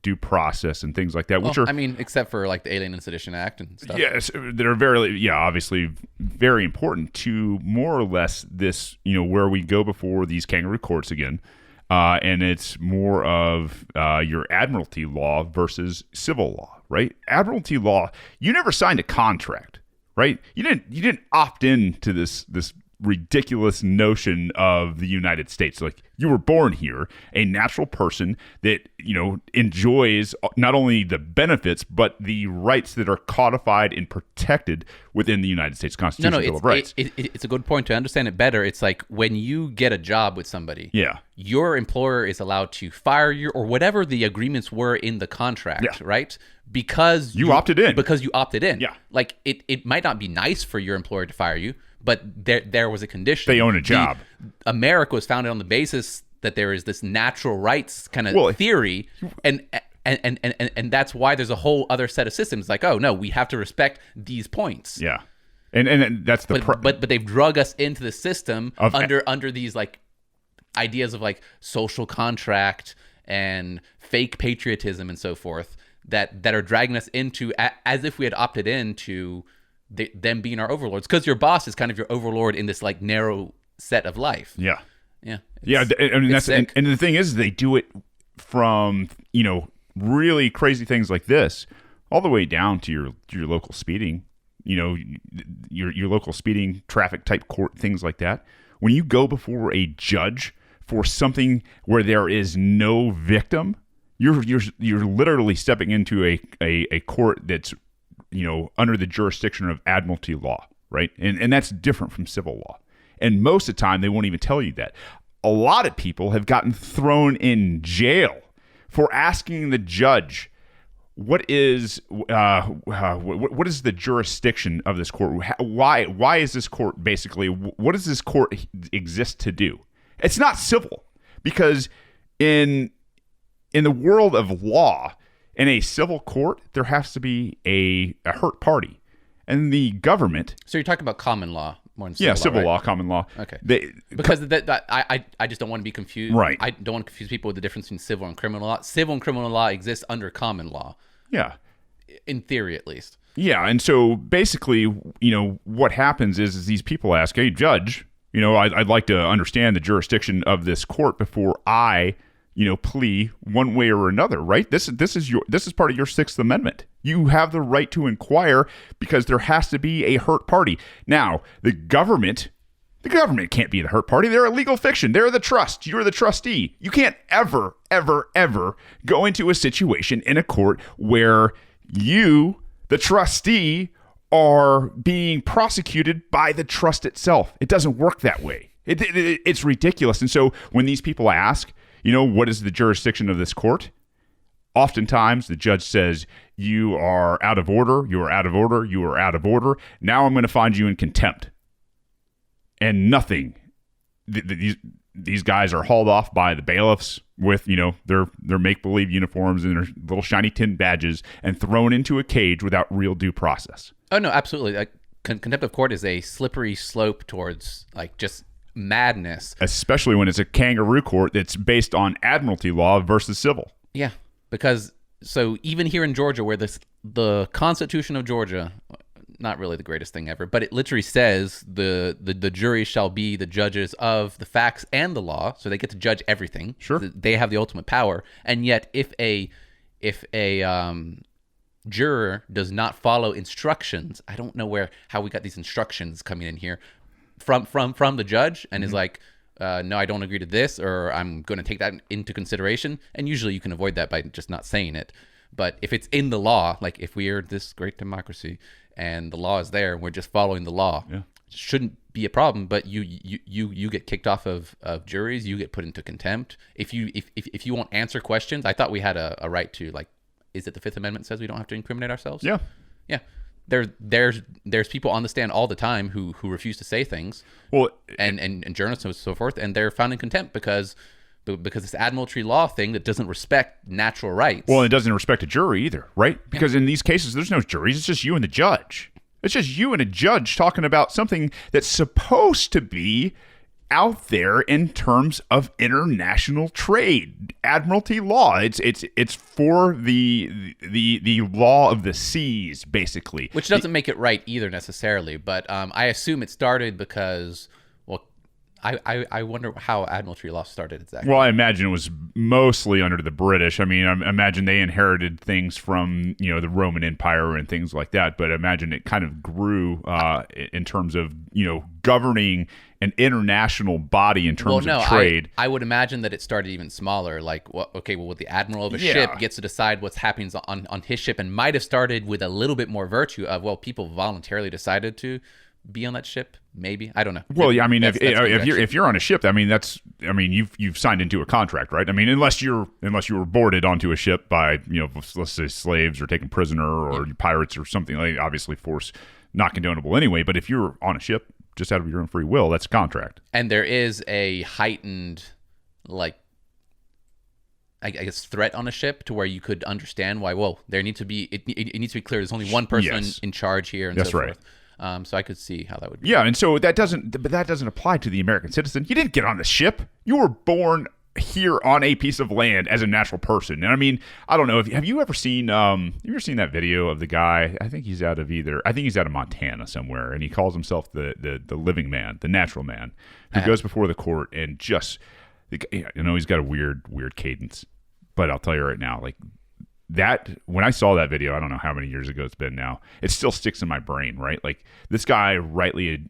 Speaker 1: due process and things like that, which
Speaker 2: except for like the Alien and Sedition Act and stuff.
Speaker 1: Yes, that are obviously very important, to more or less this, where we go before these kangaroo courts again. And it's more of your admiralty law versus civil law, right? Admiralty law, you never signed a contract, right? You didn't opt in to this ridiculous notion of the United States. Like, you were born here, a natural person that, enjoys not only the benefits, but the rights that are codified and protected within the United States Constitution. Bill of Rights.
Speaker 2: It's a good point. To understand it better, it's like when you get a job with somebody, your employer is allowed to fire you, or whatever the agreements were in the contract, right? Because
Speaker 1: you opted in.
Speaker 2: Because you opted in.
Speaker 1: Yeah.
Speaker 2: Like, it might not be nice for your employer to fire you, but there was a condition.
Speaker 1: They own a job.
Speaker 2: America was founded on the basis that there is this natural rights kind of theory, and that's why there's a whole other set of systems. Like, oh no, we have to respect these points.
Speaker 1: Yeah, and that's the
Speaker 2: but they've drug us into the system under these like ideas of like social contract and fake patriotism and so forth that are dragging us into, as if we had opted into them being our overlords, because your boss is kind of your overlord in this like narrow set of life.
Speaker 1: Yeah.
Speaker 2: Yeah.
Speaker 1: And the thing is, they do it from, really crazy things like this all the way down to your local speeding, your local speeding traffic type court, things like that. When you go before a judge for something where there is no victim, you're literally stepping into a court that's, under the jurisdiction of admiralty law, right? And that's different from civil law. And most of the time, they won't even tell you that. A lot of people have gotten thrown in jail for asking the judge, what is the jurisdiction of this court? Why is this court basically, what does this court exist to do? It's not civil, because in the world of law, in a civil court, there has to be a hurt party. And the government...
Speaker 2: So you're talking about common law more than civil law,
Speaker 1: civil
Speaker 2: right?
Speaker 1: law, common law.
Speaker 2: Okay. Because I just don't want to be confused.
Speaker 1: Right.
Speaker 2: I don't want to confuse people with the difference between civil and criminal law. Civil and criminal law exists under common law.
Speaker 1: Yeah.
Speaker 2: In theory, at least.
Speaker 1: Yeah, and so basically, what happens is these people ask, hey, judge, I'd like to understand the jurisdiction of this court before I... plea one way or another, right? This is part of your Sixth Amendment. You have the right to inquire because there has to be a hurt party. Now, the government The government can't be the hurt party. They're a legal fiction. They're the trust. You're the trustee. You can't ever, ever, ever go into a situation in a court where you, the trustee, are being prosecuted by the trust itself. It doesn't work that way. It's ridiculous. And so when these people ask, what is the jurisdiction of this court? Oftentimes the judge says, you are out of order. You are out of order. You are out of order. Now I'm going to find you in contempt. And nothing. These guys are hauled off by the bailiffs with, their make-believe uniforms and their little shiny tin badges and thrown into a cage without real due process.
Speaker 2: Oh, no, absolutely. Like, contempt of court is a slippery slope towards, just madness.
Speaker 1: Especially when it's a kangaroo court that's based on admiralty law versus civil.
Speaker 2: Yeah, because, so even here in Georgia, where the Constitution of Georgia... not really the greatest thing ever, but it literally says the jury shall be the judges of the facts and the law, so they get to judge everything.
Speaker 1: Sure,
Speaker 2: they have the ultimate power. And yet, if a juror does not follow instructions, I don't know how we got these instructions coming in here from the judge, and is like, no, I don't agree to this, or I'm going to take that into consideration. And usually, you can avoid that by just not saying it. But if it's in the law, like if we are this great democracy and the law is there and we're just following the law, it shouldn't be a problem. But you get kicked off of juries, you get put into contempt. If you won't answer questions, I thought we had a right to, is it the Fifth Amendment says we don't have to incriminate ourselves?
Speaker 1: Yeah.
Speaker 2: Yeah. There's people on the stand all the time who refuse to say things. Well, and journalists and so forth, and they're found in contempt because this admiralty law thing that doesn't respect natural rights.
Speaker 1: Well, it doesn't respect a jury either, right? Because in these cases, there's no juries. It's just you and the judge. It's just you and a judge talking about something that's supposed to be out there in terms of international trade, admiralty law. It's for the law of the seas, basically.
Speaker 2: Which doesn't make it right either necessarily, but I assume it started because... I wonder how admiralty law started exactly.
Speaker 1: Well, I imagine it was mostly under the British. I mean, I imagine they inherited things from, the Roman Empire and things like that. But I imagine it kind of grew in terms of, governing an international body in terms of trade.
Speaker 2: I would imagine that it started even smaller. Like, the admiral of a ship gets to decide what's happening on his ship, and might have started with a little bit more virtue of, people voluntarily decided to be on that ship. Maybe, I don't know.
Speaker 1: Well, I mean, if you're on a ship, I mean, you've signed into a contract, right? I mean, unless you were boarded onto a ship by, let's say slaves or taken prisoner or pirates or something, like, obviously force not condonable anyway. But if you're on a ship just out of your own free will, that's a contract. And
Speaker 2: there is a heightened, I guess, threat on a ship to where you could understand why. Well, there needs to be it needs to be clear. There's only one person in charge here, and
Speaker 1: that's
Speaker 2: so
Speaker 1: right.
Speaker 2: forth. So I could see how that would be.
Speaker 1: Yeah, and so that doesn't apply to the American citizen. You didn't get on the ship. You were born here on a piece of land as a natural person. And I mean, I don't know, have you ever seen that video of the guy? I think he's out of Montana somewhere, and he calls himself the living man, the natural man, who goes before the court and just, he's got a weird cadence. But I'll tell you right now, that when I saw that video, I don't know how many years ago it's been now, it still sticks in my brain, right? Like, this guy rightly,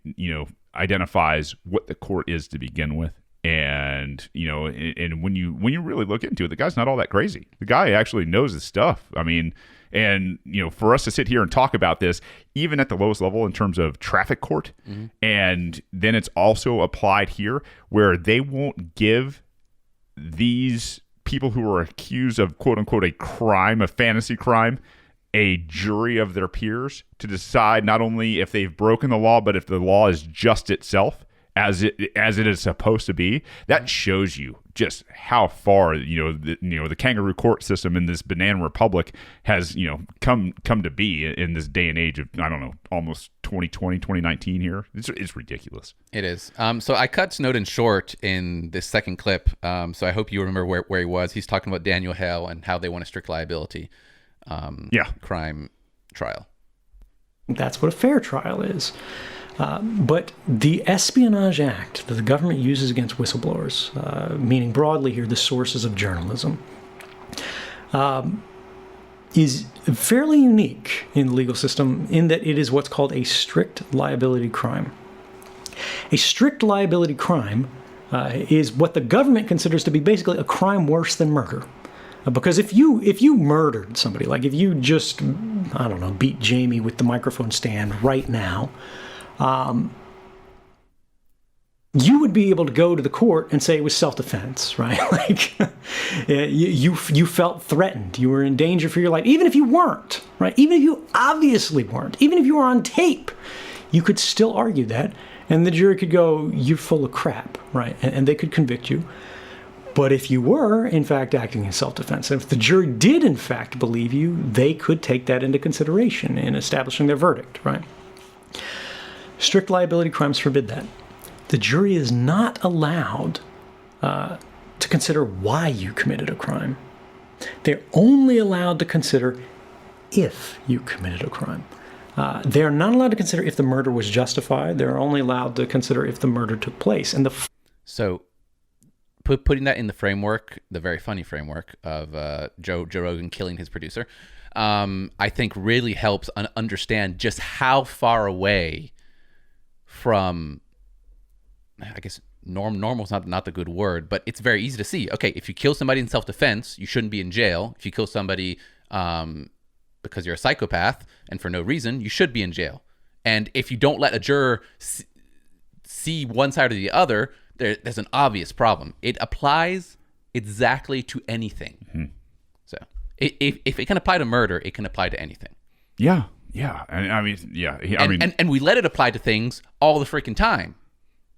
Speaker 1: identifies what the court is to begin with. And, and when you really look into it, the guy's not all that crazy. The guy actually knows his stuff. I mean, and, for us to sit here and talk about this, even at the lowest level in terms of traffic court, and then it's also applied here where they won't give these people who are accused of, quote unquote, a crime, a fantasy crime, a jury of their peers to decide not only if they've broken the law, but if the law is just itself as it is supposed to be. That shows you just how far, the kangaroo court system in this banana republic has, come to be in this day and age of, I don't know, almost 2020, 2019 here. It's ridiculous.
Speaker 2: It is. So I cut Snowden short in this second clip. So I hope you remember where he was. He's talking about Daniel Hale and how they want a strict liability crime trial.
Speaker 3: That's what a fair trial is. But the Espionage Act that the government uses against whistleblowers, meaning broadly here the sources of journalism, is fairly unique in the legal system in that it is what's called a strict liability crime. A strict liability crime is what the government considers to be basically a crime worse than murder. Because if you murdered somebody, like if you just, I don't know, beat Jamie with the microphone stand right now, you would be able to go to the court and say it was self-defense, right? Like you felt threatened, you were in danger for your life, even if you weren't, right? Even if you obviously weren't, even if you were on tape, you could still argue that, and the jury could go, "You're full of crap," right? And they could convict you. But if you were, in fact, acting in self-defense, and if the jury did, in fact, believe you, they could take that into consideration in establishing their verdict, right? Strict liability crimes forbid that. The jury is not allowed to consider why you committed a crime. They're only allowed to consider if you committed a crime. They're not allowed to consider if the murder was justified. They're only allowed to consider if the murder took place. And
Speaker 2: So putting that in the framework, the very funny framework of Joe Rogan killing his producer, I think really helps understand just how far away from, I guess, normal is not the good word, but it's very easy to see. Okay, if you kill somebody in self-defense, you shouldn't be in jail. If you kill somebody because you're a psychopath and for no reason, you should be in jail. And if you don't let a juror see one side or the other, there's an obvious problem. It applies exactly to anything. Mm-hmm. So if it can apply to murder, it can apply to anything.
Speaker 1: Yeah. And I mean, yeah.
Speaker 2: And we let it apply to things all the freaking time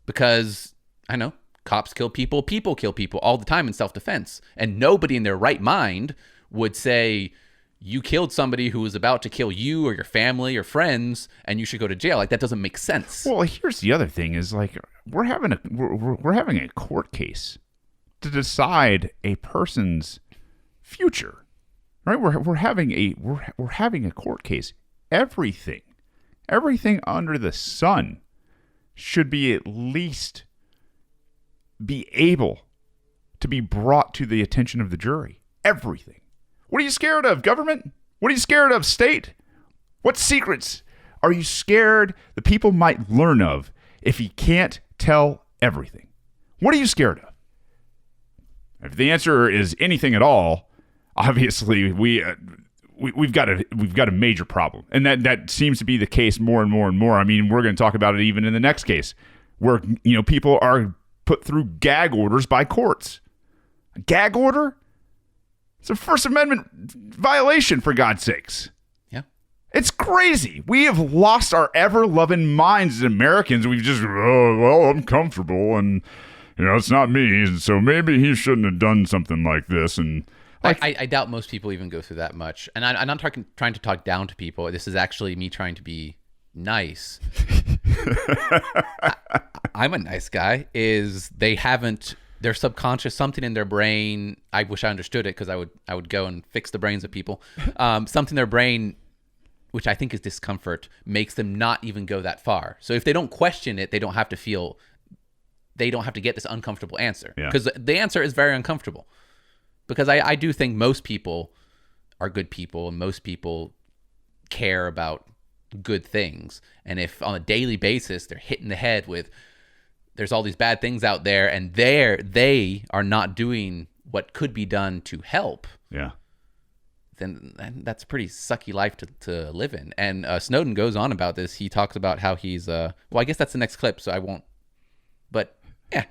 Speaker 2: because, I know, cops kill people kill people all the time in self-defense. And nobody in their right mind would say, you killed somebody who was about to kill you or your family or friends, and you should go to jail. Like, that doesn't make sense.
Speaker 1: Well, here's the other thing: is like we're having a court case to decide a person's future, right? We're having a court case. Everything under the sun should be at least be able to be brought to the attention of the jury. Everything. What are you scared of, government? What are you scared of, state? What secrets are you scared the people might learn of if you can't tell everything? What are you scared of? If the answer is anything at all, obviously we've got a major problem, and that seems to be the case more and more and more. I mean, we're going to talk about it even in the next case, where people are put through gag orders by courts. A gag order? It's a First Amendment violation, for God's sakes.
Speaker 2: Yeah.
Speaker 1: It's crazy. We have lost our ever-loving minds as Americans. We've just, I'm comfortable, and, it's not me, so maybe he shouldn't have done something like this. And
Speaker 2: I doubt most people even go through that much. And I'm not trying to talk down to people. This is actually me trying to be nice. I'm a nice guy. Their subconscious, something in their brain, I wish I understood it because I would go and fix the brains of people. Something in their brain, which I think is discomfort, makes them not even go that far. So if they don't question it, they don't have to get this uncomfortable answer. Because the answer is very uncomfortable. Because I do think most people are good people and most people care about good things. And if on a daily basis they're hitting the head with, there's all these bad things out there, and they are not doing what could be done to help. Yeah. Then that's a pretty sucky life to live in. And Snowden goes on about this. He talks about how he's well, I guess that's the next clip, so I won't. But yeah,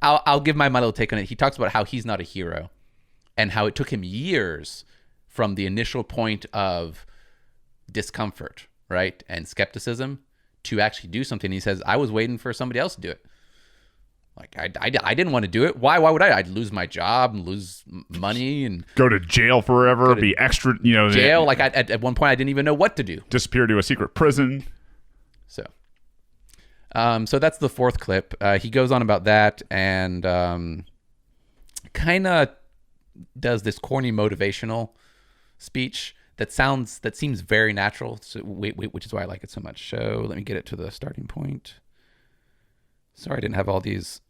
Speaker 2: I'll give my little take on it. He talks about how he's not a hero, and how it took him years from the initial point of discomfort, right, and skepticism, to actually do something. He says, I was waiting for somebody else to do it. Like, I didn't want to do it. Why would I? I'd lose my job and lose money and
Speaker 1: go to jail forever, be extra,
Speaker 2: jail. Like, at one point, I didn't even know what to do.
Speaker 1: Disappear to a secret prison.
Speaker 2: So that's the fourth clip. He goes on about that and kind of does this corny motivational speech that seems very natural, so which is why I like it so much. So let me get it to the starting point. Sorry, I didn't have all these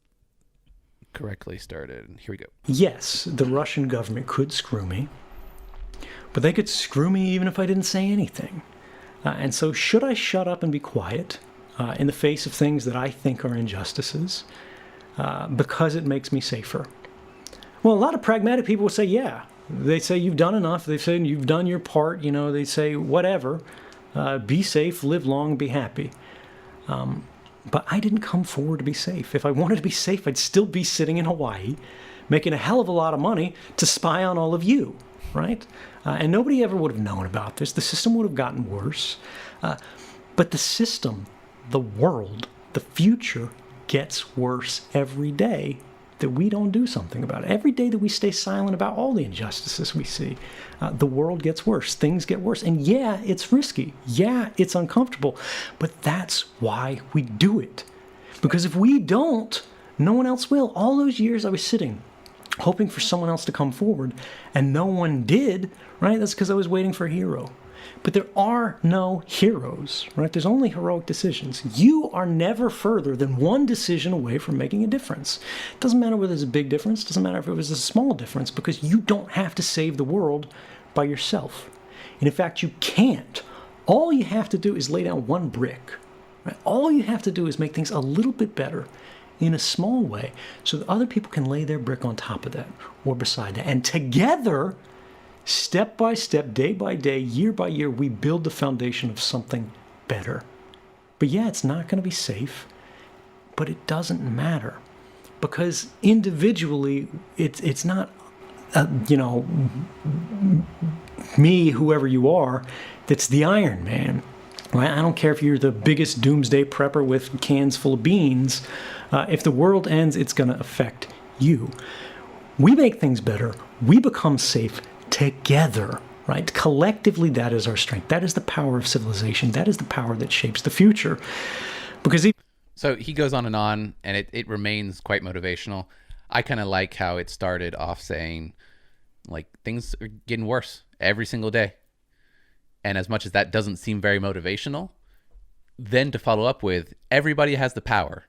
Speaker 2: correctly started. Here we go.
Speaker 3: Yes, the Russian government could screw me, but they could screw me even if I didn't say anything. And so should I shut up and be quiet? in the face of things that I think are injustices because it makes me safer. Well, a lot of pragmatic people would say, yeah. They say you've done enough. They say you've done your part. You know, they say whatever. Be safe, live long, be happy. But I didn't come forward to be safe. If I wanted to be safe, I'd still be sitting in Hawaii, making a hell of a lot of money to spy on all of you, right? And nobody ever would have known about this. The system would have gotten worse. But the system, the world, the future gets worse every day that we don't do something about it. Every day that we stay silent about all the injustices we see, the world gets worse. Things get worse. And yeah, it's risky. Yeah, it's uncomfortable. But that's why we do it. Because if we don't, no one else will. All those years I was sitting, hoping for someone else to come forward, and no one did, right? That's because I was waiting for a hero. But there are no heroes, right? There's only heroic decisions. You are never further than one decision away from making a difference. It doesn't matter whether it's a big difference. It doesn't matter if it was a small difference, because you don't have to save the world by yourself. And in fact, you can't. All you have to do is lay down one brick. Right? All you have to do is make things a little bit better in a small way so that other people can lay their brick on top of that or beside that. And together, step by step, day by day, year by year, we build the foundation of something better. But yeah, it's not going to be safe, but it doesn't matter, because individually, it's not, me, whoever you are, that's the Iron Man. Right? I don't care if you're the biggest doomsday prepper with cans full of beans. If the world ends, it's going to affect you. We make things better. We become safe together, right? Collectively, that is our strength. That is the power of civilization. That is the power that shapes the future. Because
Speaker 2: So he goes on, and it remains quite motivational. I kind of like how it started off saying, like, things are getting worse every single day. And as much as that doesn't seem very motivational, then to follow up with, everybody has the power,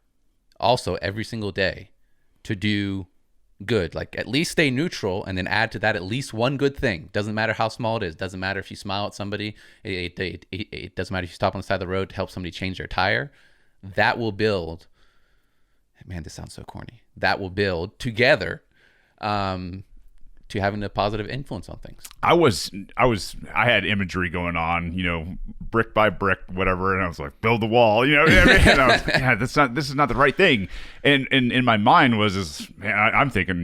Speaker 2: also every single day, to do good. Like, at least stay neutral, and then add to that at least one good thing. Doesn't matter how small it is. Doesn't matter if you smile at somebody. It doesn't matter if you stop on the side of the road to help somebody change their tire. That will build. Man, this sounds so corny. That will build together to having a positive influence on things. I had imagery going on, brick by brick, whatever, and I was like, build the wall, and I was like, yeah, this is not the right thing. And in my mind I'm thinking,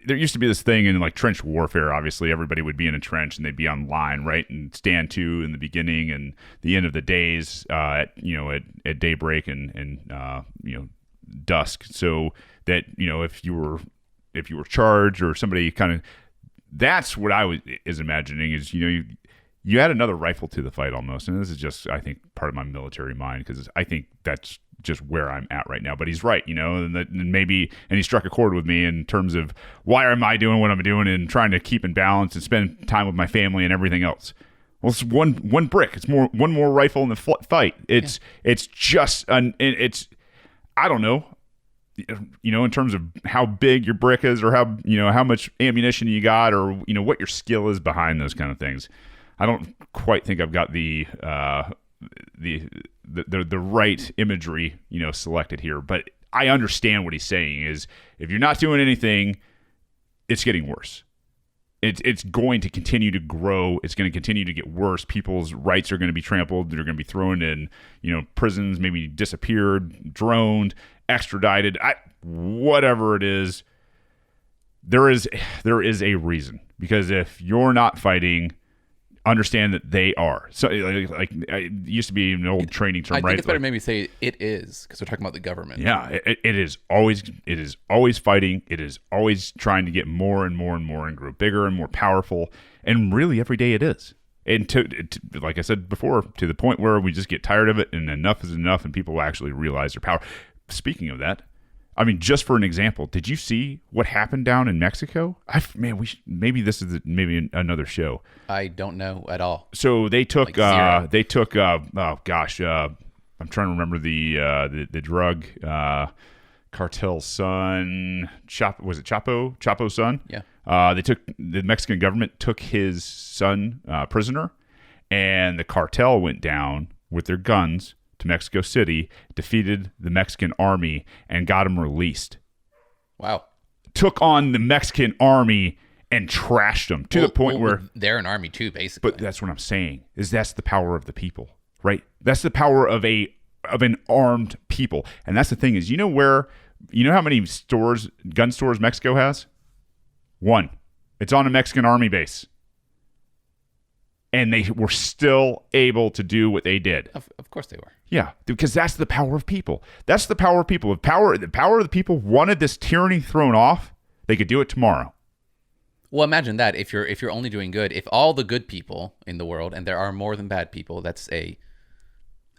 Speaker 2: there used to be this thing in like trench warfare. Obviously, everybody would be in a trench and they'd be on line, right, and stand to in the beginning and the end of the days, at daybreak and dusk, so that if you were charged or somebody kind of, that's what I is imagining is, you add another rifle to the fight almost. And this is just, I think, part of my military mind, because I think that's just where I'm at right now. But he's right, and he struck a chord with me in terms of why am I doing what I'm doing and trying to keep in balance and spend time with my family and everything else. Well, it's one brick. It's one more rifle in the fight. It's just I don't know. In terms of how big your brick is, or how much ammunition you got, or what your skill is behind those kind of things. I don't quite think I've got the right imagery selected here, but I understand what he's saying is, if you're not doing anything, it's getting worse. It's going to continue to grow. It's going to continue to get worse. People's rights are going to be trampled. They're going to be thrown in, prisons, maybe disappeared, droned, extradited, whatever it is. There is a reason, because if you're not fighting, understand that they are. So like it used to be an old training term, right? I think it's better maybe say it is, because we're talking about the government.
Speaker 1: Yeah, it is always fighting. It is always trying to get more and more and more and grow bigger and more powerful. And really, every day it is. And to like I said before, to the point where we just get tired of it and enough is enough, and people actually realize their power. Speaking of that, I mean, just for an example, did you see what happened down in Mexico? Maybe this is another show.
Speaker 2: I don't know at all.
Speaker 1: So they took I'm trying to remember the drug cartel's son. Was it Chapo? Chapo's son?
Speaker 2: Yeah.
Speaker 1: The Mexican government took his son prisoner, and the cartel went down with their guns to Mexico City, defeated the Mexican army, and got them released.
Speaker 2: Wow.
Speaker 1: Took on the Mexican army and trashed them to the point where
Speaker 2: they're an army too, basically.
Speaker 1: But that's what I'm saying, is that's the power of the people, right? That's the power of an armed people. And that's the thing is, you know how many gun stores Mexico has? One. It's on a Mexican army base. And they were still able to do what they did.
Speaker 2: Of course they were.
Speaker 1: Yeah, because that's the power of people. That's the power of people. If the power of the people wanted this tyranny thrown off, they could do it tomorrow.
Speaker 2: Well, imagine that if you're only doing good, if all the good people in the world, and there are more than bad people, that's a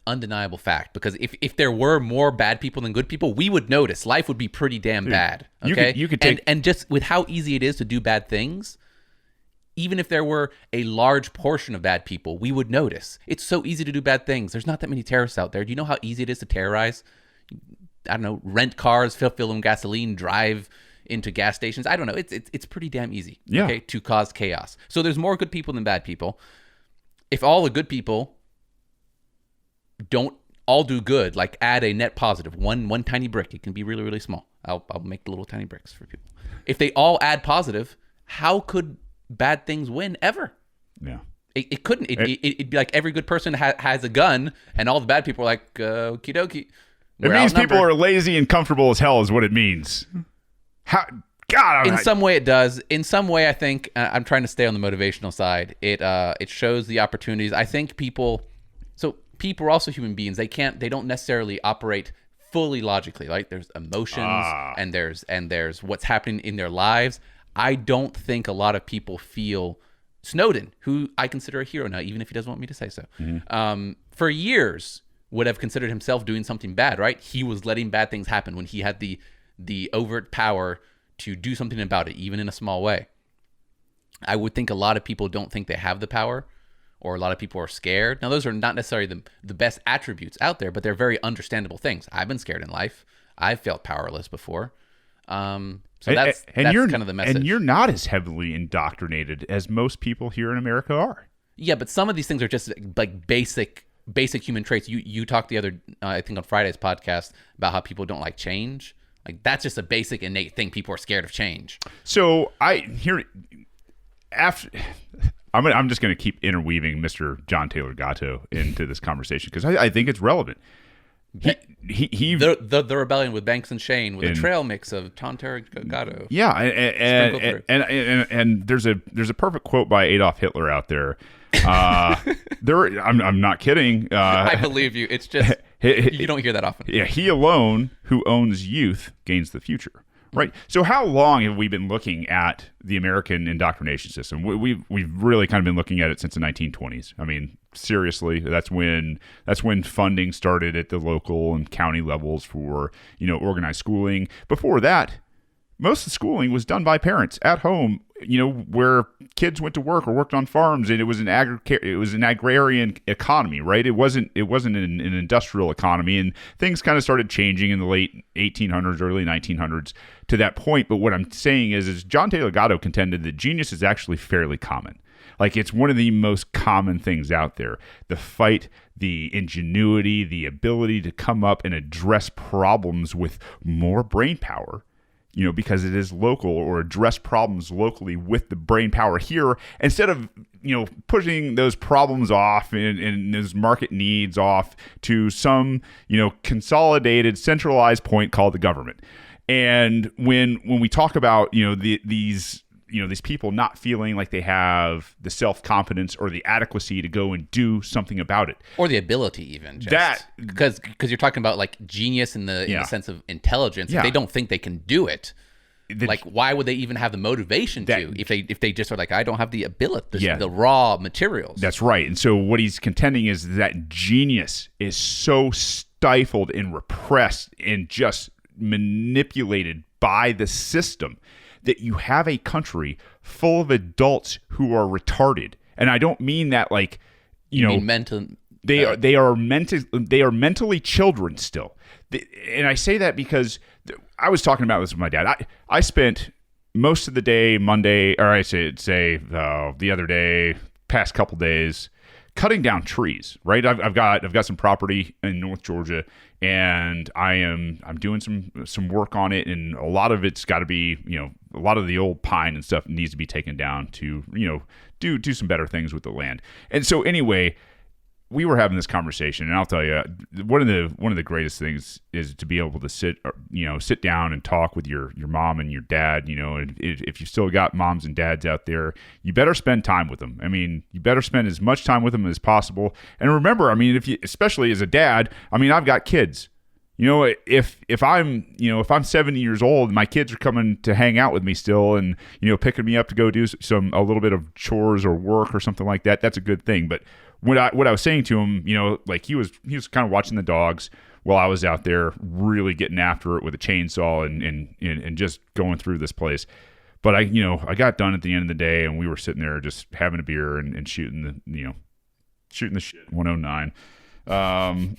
Speaker 2: undeniable fact. Because if there were more bad people than good people, we would notice. Life would be pretty damn bad. Okay,
Speaker 1: you could take
Speaker 2: and just with how easy it is to do bad things, even if there were a large portion of bad people, we would notice. It's so easy to do bad things. There's not that many terrorists out there. Do you know how easy it is to terrorize? I don't know, rent cars, fill them gasoline, drive into gas stations. I don't know. It's pretty damn easy.
Speaker 1: Yeah.
Speaker 2: Okay, to cause chaos. So there's more good people than bad people. If all the good people don't all do good, like add a net positive, one tiny brick. It can be really, really small. I'll make the little tiny bricks for people. If they all add positive, how could bad things win ever?
Speaker 1: Yeah.
Speaker 2: It couldn't. It'd be like every good person has a gun, and all the bad people are like, okie dokie.
Speaker 1: It means people are lazy and comfortable as hell is what it means. How? God,
Speaker 2: in some way it does. In some way, I think I'm trying to stay on the motivational side. It shows the opportunities. I think people are also human beings. They don't necessarily operate fully logically. Like there's emotions and there's what's happening in their lives. I don't think a lot of people feel Snowden, who I consider a hero now, even if he doesn't want me to say so. Mm-hmm. For years would have considered himself doing something bad, right? He was letting bad things happen when he had the overt power to do something about it, even in a small way. I would think a lot of people don't think they have the power, or a lot of people are scared. Now, those are not necessarily the best attributes out there, but they're very understandable things. I've been scared in life. I've felt powerless before. So that's kind of the message.
Speaker 1: And you're not as heavily indoctrinated as most people here in America are.
Speaker 2: Yeah, but some of these things are just like basic human traits. You talked the other, I think on Friday's podcast, about how people don't like change. Like that's just a basic innate thing. People are scared of change.
Speaker 1: So I'm just going to keep interweaving Mr. John Taylor Gatto into this conversation because I think it's relevant.
Speaker 2: The rebellion with Banks and Shane with a trail mix of John Taylor Gatto.
Speaker 1: Yeah, and there's a perfect quote by Adolf Hitler out there. I'm not kidding.
Speaker 2: I believe you. It's just you don't hear that often.
Speaker 1: Yeah, he alone who owns youth gains the future. Right. So how long have we been looking at the American indoctrination system? We've really kind of been looking at it since the 1920s. I mean, seriously, that's when funding started at the local and county levels for, organized schooling. Before that, most of the schooling was done by parents at home, where kids went to work or worked on farms, and it was an agrarian economy, right? It wasn't an industrial economy, and things kind of started changing in the late 1800s, early 1900s to that point. But what I'm saying is John Taylor Gatto contended that genius is actually fairly common. Like it's one of the most common things out there. The fight, the ingenuity, the ability to come up and address problems with more brain power, because it is local, or address problems locally with the brain power here, instead of, pushing those problems off and those market needs off to some, consolidated, centralized point called the government. And when we talk about, these people not feeling like they have the self-confidence or the adequacy to go and do something about it,
Speaker 2: or the ability even, because you're talking about like genius in the sense of intelligence.
Speaker 1: Yeah.
Speaker 2: If they don't think they can do it, like why would they even have the motivation to? If they just are like, I don't have the ability, the raw materials.
Speaker 1: That's right. And so what he's contending is that genius is so stifled and repressed and just manipulated by the system that you have a country full of adults who are retarded. And I don't mean that like,
Speaker 2: mean mental.
Speaker 1: They are mentally children still. And I say that because I was talking about this with my dad. I spent most of the day Monday, or I say the other day, past couple days, cutting down trees, right? I've got some property in North Georgia, and I'm doing some work on it, and a lot of it's got to be, a lot of the old pine and stuff needs to be taken down to, do some better things with the land. And so anyway, we were having this conversation, and I'll tell you, one of the greatest things is to be able to sit down and talk with your mom and your dad. And if you still got moms and dads out there, you better spend time with them. I mean, you better spend as much time with them as possible. And remember, I mean, especially as a dad, I mean, I've got kids. If I'm 70 years old, my kids are coming to hang out with me still, and picking me up to go do a little bit of chores or work or something like that. That's a good thing, but what I was saying to him, like he was kind of watching the dogs while I was out there really getting after it with a chainsaw and just going through this place. But I got done at the end of the day, and we were sitting there just having a beer and shooting the shit 109.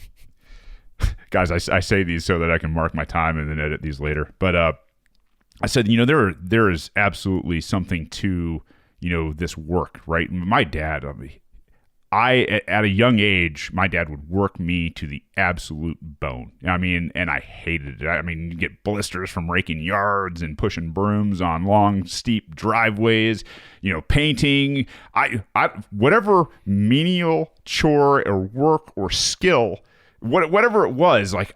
Speaker 1: Guys, I say these so that I can mark my time and then edit these later. But I said, there is absolutely something to this work, right? My dad, at a young age, my dad would work me to the absolute bone. I mean, and I hated it. I mean, you get blisters from raking yards and pushing brooms on long, steep driveways, painting. Whatever menial chore or work or skill, whatever it was, like,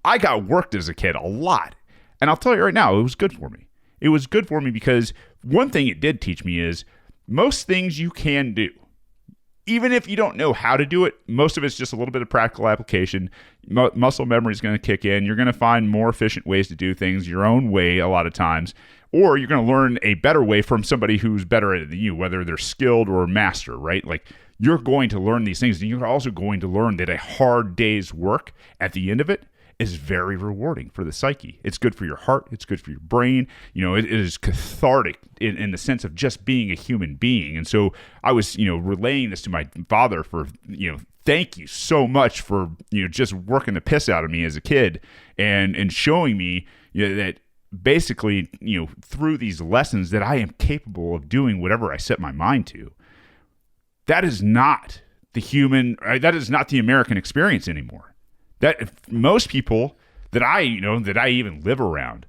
Speaker 1: I got worked as a kid a lot. And I'll tell you right now, it was good for me. It was good for me because one thing it did teach me is most things you can do. Even if you don't know how to do it, most of it's just a little bit of practical application. Muscle memory is going to kick in. You're going to find more efficient ways to do things your own way a lot of times, or you're going to learn a better way from somebody who's better at it than you, whether they're skilled or master, right? Like, you're going to learn these things, and you're also going to learn that a hard day's work at the end of it is very rewarding for the psyche. It's good for your heart. It's good for your brain. It is cathartic in the sense of just being a human being. And so I was, relaying this to my father for, thank you so much for, just working the piss out of me as a kid and showing me that basically, through these lessons that I am capable of doing whatever I set my mind to. That is not that is not the American experience anymore. That most people that I even live around,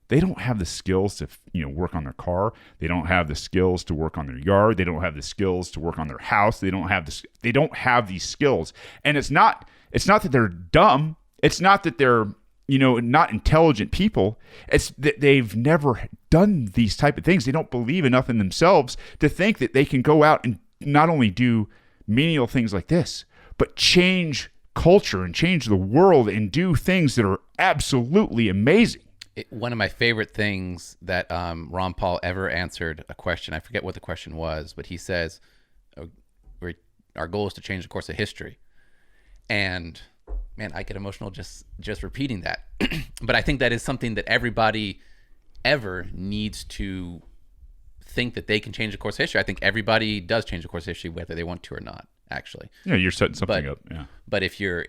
Speaker 1: they don't have the skills to, work on their car. They don't have the skills to work on their yard. They don't have the skills to work on their house. They don't have these skills. And it's not that they're dumb. It's not that they're, not intelligent people. It's that they've never done these type of things. They don't believe enough in themselves to think that they can go out and not only do menial things like this, but change culture and change the world and do things that are absolutely amazing.
Speaker 2: One of my favorite things that Ron Paul ever answered a question, I forget what the question was, but he says, our goal is to change the course of history. And man, I get emotional just repeating that. But I think that is something that everybody ever needs to think that they can change the course of history. I think everybody does change the course of history whether they want to or not, actually.
Speaker 1: Yeah, you're setting something up. Yeah.
Speaker 2: But if you're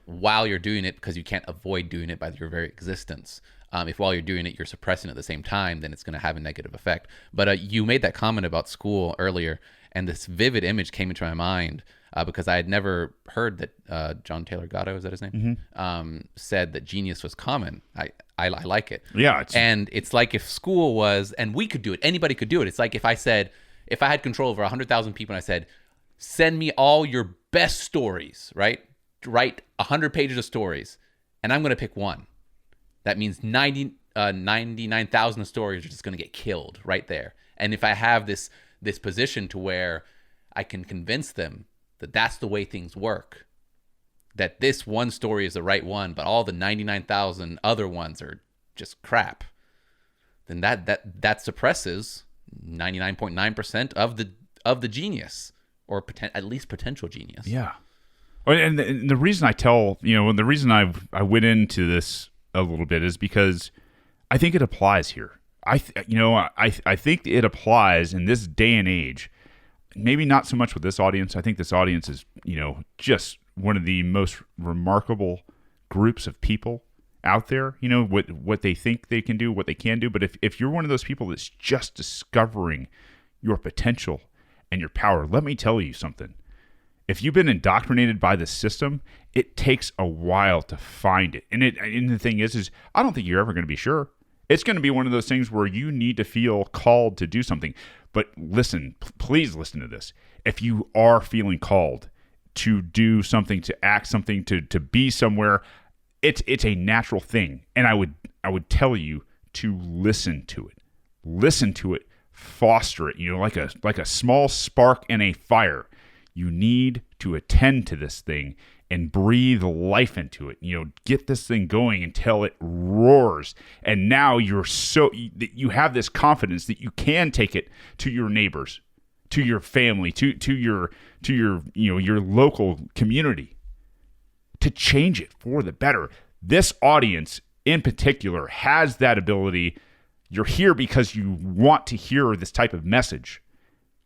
Speaker 2: while you're doing it, because you can't avoid doing it by your very existence, if while you're doing it you're suppressing at the same time, then it's going to have a negative effect. But you made that comment about school earlier, and this vivid image came into my mind because I had never heard that John Taylor Gatto, is that his name? Mm-hmm. Said that genius was common. I like it.
Speaker 1: Yeah.
Speaker 2: And it's like if school was, and we could do it, anybody could do it. It's like if I had control over 100,000 people and I said, send me all your best stories, right? Write 100 pages of stories, and I'm going to pick one. That means 99,000 stories are just going to get killed right there. And if I have this position to where I can convince them that that's the way things work, that this one story is the right one, but all the 99,000 other ones are just crap, then that suppresses 99.9% of the genius, or at least potential genius.
Speaker 1: Yeah. And the reason I the reason I went into this a little bit is because I think it applies here. I think it applies in this day and age. Maybe not so much with this audience. I think this audience is, just one of the most remarkable groups of people out there, what they think they can do, what they can do. But if you're one of those people that's just discovering your potential and your power, let me tell you something. if you've been indoctrinated by the system, it takes a while to find it. And the thing is I don't think you're ever going to be sure. It's going to be one of those things where you need to feel called to do something. But listen, please listen to this. If you are feeling called to do something, to act something, to be somewhere, it's a natural thing. And I would tell you to listen to it. Listen to it, foster it, like a small spark in a fire. You need to attend to this thing and breathe life into it. Get this thing going until it roars. And now you have this confidence that you can take it to your neighbors, to your family, to your your local community, to change it for the better. This audience in particular has that ability. You're here because you want to hear this type of message.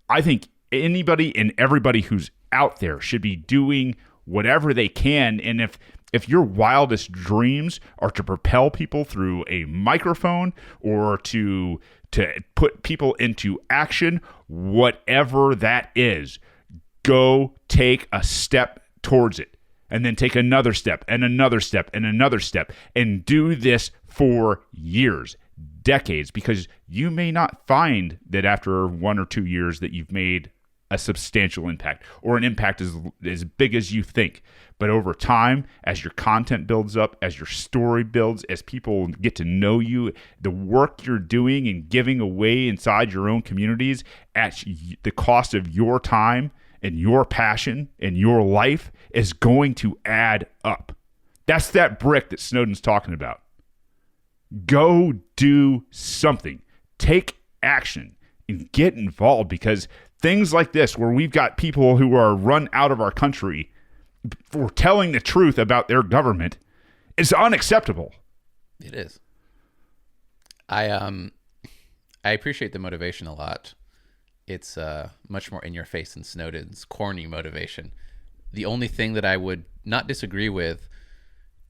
Speaker 1: I think anybody and everybody who's out there should be doing whatever they can. And if your wildest dreams are to propel people through a microphone or to put people into action, whatever that is, go take a step towards it. And then take another step and another step and another step, and do this for years, decades, because you may not find that after 1 or 2 years that you've made a substantial impact or an impact as big as you think. But over time, as your content builds up, as your story builds, as people get to know you, the work you're doing and giving away inside your own communities at the cost of your time and your passion and your life is going to add up. That's that brick that Snowden's talking about. Go do something. Take action and get involved, because things like this, where we've got people who are run out of our country for telling the truth about their government, is unacceptable.
Speaker 2: It is. I appreciate the motivation a lot. It's much more in your face than Snowden's corny motivation. The only thing that I would not disagree with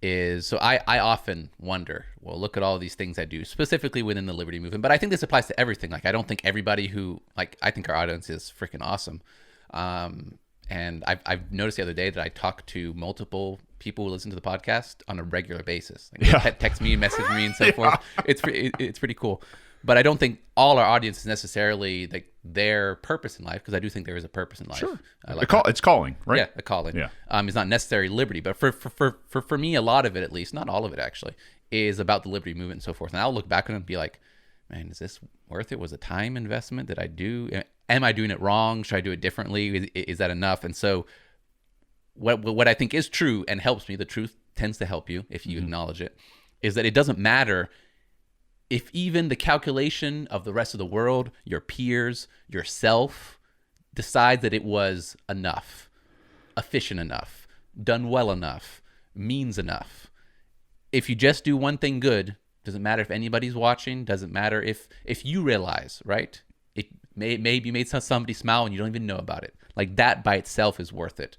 Speaker 2: is, so I often wonder, well, look at all these things I do, specifically within the liberty movement, but I think this applies to everything. Like, I don't think everybody I think our audience is freaking awesome. And I've noticed the other day that I talk to multiple people who listen to the podcast on a regular basis. Like, they text me, message me, and so forth. It's pretty cool. But I don't think all our audience is necessarily like their purpose in life, because I do think there is a purpose in life.
Speaker 1: Sure. It's calling, right?
Speaker 2: Yeah, the calling.
Speaker 1: Yeah.
Speaker 2: It's not necessarily liberty, but for me, a lot of it, at least, not all of it actually, is about the liberty movement and so forth. And I'll look back on it and be like, man, is this worth it? Was a time investment? Did I do? Am I doing it wrong? Should I do it differently? Is that enough? And so what I think is true and helps me, the truth tends to help you if you acknowledge it, is that it doesn't matter if even the calculation of the rest of the world, your peers, yourself, decides that it was enough, efficient enough, done well enough, means enough. If you just do one thing good, doesn't matter if anybody's watching, doesn't matter if you realize, right? It maybe made somebody smile and you don't even know about it. Like, that by itself is worth it.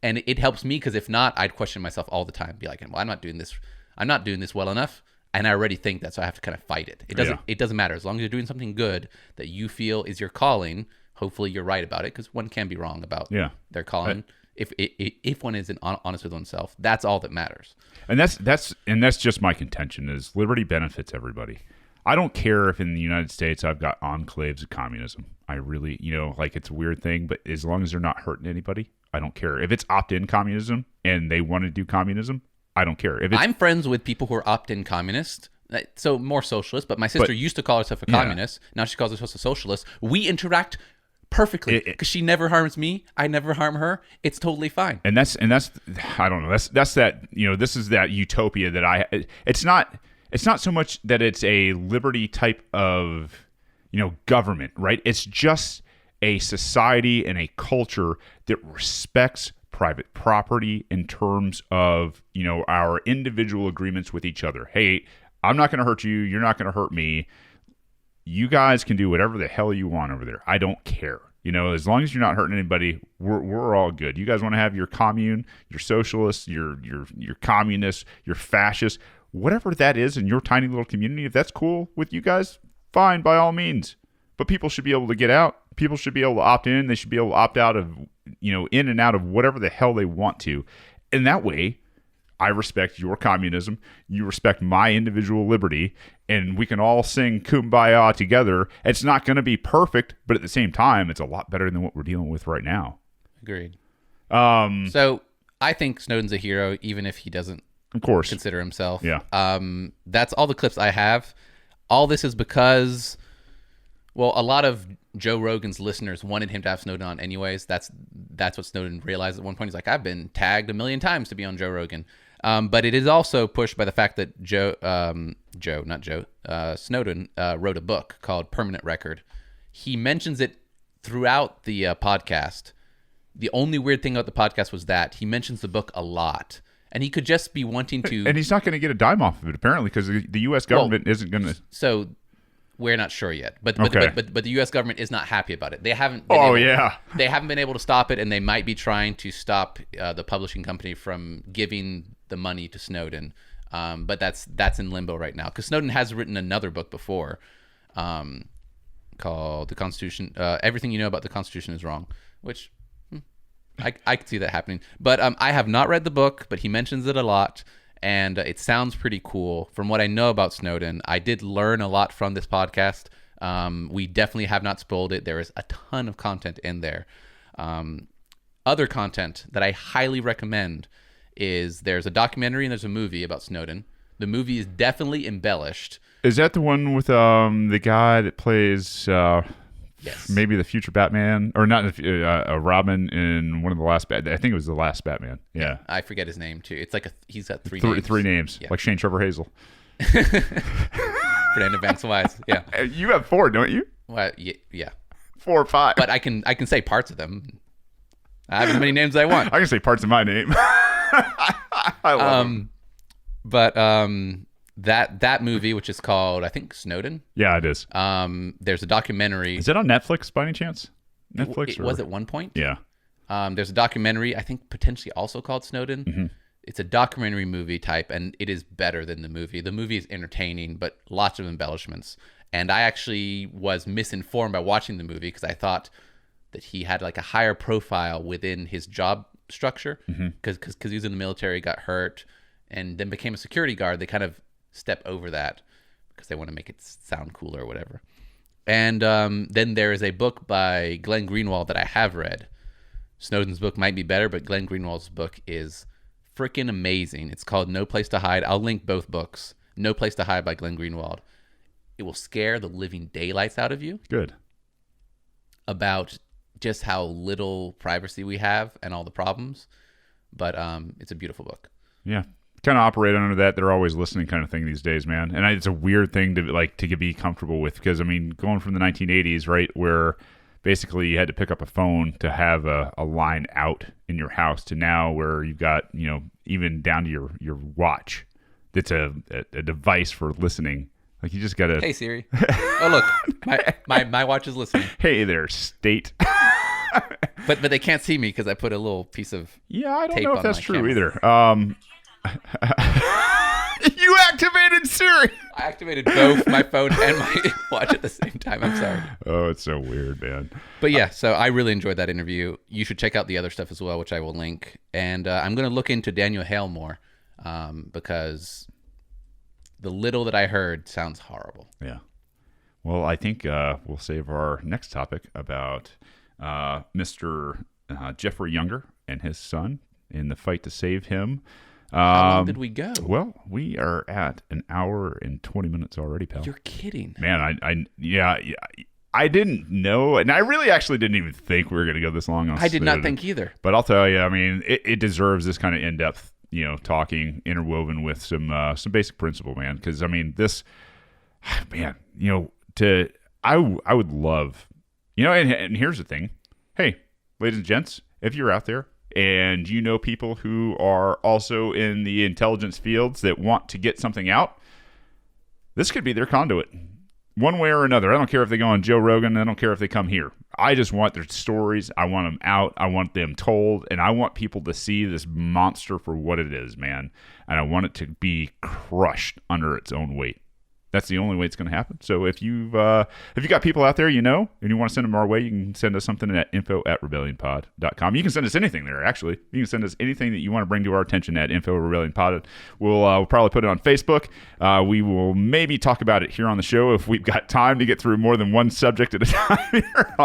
Speaker 2: And it helps me, because if not, I'd question myself all the time, be like, well, I'm not doing this well enough. And I already think that, so I have to kind of fight it. It doesn't matter. As long as you're doing something good that you feel is your calling, hopefully you're right about it, because one can be wrong about their calling. If one isn't honest with oneself, that's all that matters.
Speaker 1: And that's just my contention, is liberty benefits everybody. I don't care if in the United States I've got enclaves of communism. I really, it's a weird thing, but as long as they're not hurting anybody, I don't care. If it's opt-in communism and they want to do communism, I don't care.
Speaker 2: I'm friends with people who are opt-in communist, so more socialist, but my sister used to call herself a communist. Now she calls herself a socialist. We interact perfectly, because she never harms me. I never harm her. It's totally fine. And that's
Speaker 1: I don't know. That's that, this is that utopia that it's not so much that it's a liberty type of, government, right? It's just a society and a culture that respects private property in terms of, our individual agreements with each other. Hey, I'm not going to hurt you. You're not going to hurt me. You guys can do whatever the hell you want over there. I don't care. As long as you're not hurting anybody, we're all good. You guys want to have your commune, your socialists, your communists, your fascists, whatever that is in your tiny little community, if that's cool with you guys, fine, by all means. but people should be able to get out. People should be able to opt in. They should be able to opt out of, in and out of whatever the hell they want to. And that way, I respect your communism. You respect my individual liberty. And we can all sing Kumbaya together. It's not going to be perfect, but at the same time, it's a lot better than what we're dealing with right now.
Speaker 2: Agreed. So I think Snowden's a hero, even if he doesn't,
Speaker 1: of course,
Speaker 2: consider himself.
Speaker 1: Yeah.
Speaker 2: That's all the clips I have. All this is because, well, a lot of Joe Rogan's listeners wanted him to have Snowden on anyways. That's what Snowden realized at one point. He's like, I've been tagged 1 million times to be on Joe Rogan. But it is also pushed by the fact that Snowden wrote a book called Permanent Record. He mentions it throughout the podcast. The only weird thing about the podcast was that he mentions the book a lot. And he could just be wanting to...
Speaker 1: And he's not going to get a dime off of it, apparently, because the U.S. government isn't going to...
Speaker 2: So we're not sure yet. But the U.S. government is not happy about it. They haven't They haven't been able to stop it, and they might be trying to stop the publishing company from giving the money to Snowden. But that's in limbo right now. Because Snowden has written another book before called The Constitution... Everything You Know About the Constitution is Wrong, which... I could see that happening. But I have not read the book, but he mentions it a lot, and it sounds pretty cool. From what I know about Snowden, I did learn a lot from this podcast. We definitely have not spoiled it. There is a ton of content in there. Other content that I highly recommend is there's a documentary and there's a movie about Snowden. The movie is definitely embellished.
Speaker 1: Is that the one with the guy that plays...
Speaker 2: Yes.
Speaker 1: Maybe the future Batman, or not Robin in one of the last I think it was the last Batman. Yeah.
Speaker 2: I forget his name too. It's like he's got three names. Yeah.
Speaker 1: Like Shane Trevor Hazel.
Speaker 2: Fernando Vance Wise. Yeah.
Speaker 1: You have 4, don't you?
Speaker 2: Well, yeah.
Speaker 1: 4 or 5.
Speaker 2: But I can say parts of them. I have as many names as I want.
Speaker 1: I can say parts of my name. I love them.
Speaker 2: But that movie, which is called, I think, Snowden.
Speaker 1: Yeah, it is.
Speaker 2: There's a documentary.
Speaker 1: Is it on Netflix by any chance? Netflix?
Speaker 2: It was at one point.
Speaker 1: Yeah.
Speaker 2: There's a documentary, I think, potentially also called Snowden.
Speaker 1: Mm-hmm.
Speaker 2: It's a documentary movie type, and it is better than the movie. The movie is entertaining, but lots of embellishments. And I actually was misinformed by watching the movie because I thought that he had like a higher profile within his job structure because he was in the military, got hurt, and then became a security guard. They kind of step over that because they want to make it sound cooler or whatever. And then there is a book by Glenn Greenwald that I have read. Snowden's book might be better, but Glenn Greenwald's book is freaking amazing. It's called No Place to Hide. I'll link both books. No Place to Hide by Glenn Greenwald. It will scare the living daylights out of you.
Speaker 1: Good. About
Speaker 2: just how little privacy we have and all the problems. But it's a beautiful book.
Speaker 1: Yeah. Kind of operate under that they're always listening kind of thing these days, man. And it's a weird thing to be comfortable with because, I mean, going from the 1980s, right, where basically you had to pick up a phone to have a line out in your house to now where you've got, even down to your watch that's a device for listening. Like you just got to...
Speaker 2: Hey, Siri. Oh, look, my watch is listening.
Speaker 1: Hey there, state.
Speaker 2: But they can't see me because I put a little piece of
Speaker 1: Yeah, I don't
Speaker 2: tape
Speaker 1: know if
Speaker 2: on
Speaker 1: that's
Speaker 2: my
Speaker 1: true
Speaker 2: camera.
Speaker 1: either. You activated Siri.
Speaker 2: I activated both my phone and my watch at the same time. I'm sorry.
Speaker 1: Oh, it's so weird, man.
Speaker 2: But yeah, so I really enjoyed that interview. You should check out the other stuff as well, which I will link. And I'm going to look into Daniel Hale more because the little that I heard sounds horrible.
Speaker 1: Yeah. Well, I think we'll save our next topic about Mr. Jeffrey Younger and his son in the fight to save him.
Speaker 2: How long did we go?
Speaker 1: Well, we are at 1 hour and 20 minutes already, pal.
Speaker 2: You're kidding.
Speaker 1: Man, I didn't know, and I really actually didn't even think we were going to go this long.
Speaker 2: I did not think either.
Speaker 1: But I'll tell you, I mean, it deserves this kind of in-depth, talking interwoven with some basic principle, man. Because I mean, this, man, I would love, and here's the thing. Hey, ladies and gents, if you're out there and people who are also in the intelligence fields that want to get something out, this could be their conduit. One way or another. I don't care if they go on Joe Rogan. I don't care if they come here. I just want their stories. I want them out. I want them told. And I want people to see this monster for what it is, man. And I want it to be crushed under its own weight. That's the only way it's going to happen. So if you got people out there and you want to send them our way, you can send us something at info@rebellionpod.com. You can send us anything there, actually. You can send us anything that you want to bring to our attention at info@rebellionpod. We'll probably put it on Facebook. We will maybe talk about it here on the show if we've got time to get through more than one subject at a time here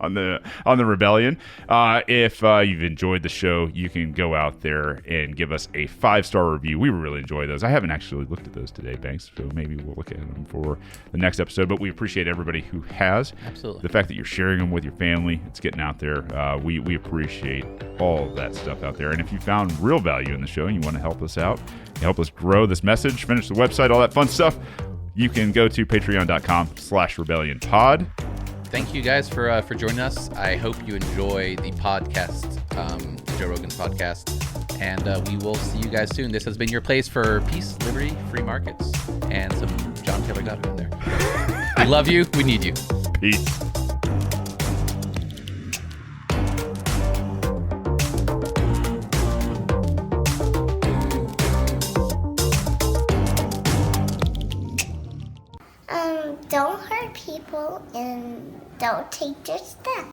Speaker 1: on the Rebellion. If you've enjoyed the show, you can go out there and give us a 5-star review. We really enjoy those. I haven't actually looked at those today, Banks, so maybe we'll look at them for the next episode, but we appreciate everybody who has.
Speaker 2: Absolutely.
Speaker 1: The fact that you're sharing them with your family, it's getting out there. We appreciate all of that stuff out there. And if you found real value in the show and you want to help us out, help us grow this message, finish the website, all that fun stuff, you can go to patreon.com/rebellionpod.
Speaker 2: Thank you guys for joining us. I hope you enjoy the podcast, Joe Rogan's podcast. And we will see you guys soon. This has been your place for peace, liberty, free markets, and some John Taylor Gatto in there. We love you. We need you.
Speaker 1: Peace.
Speaker 4: Don't hurt people and don't take their stuff.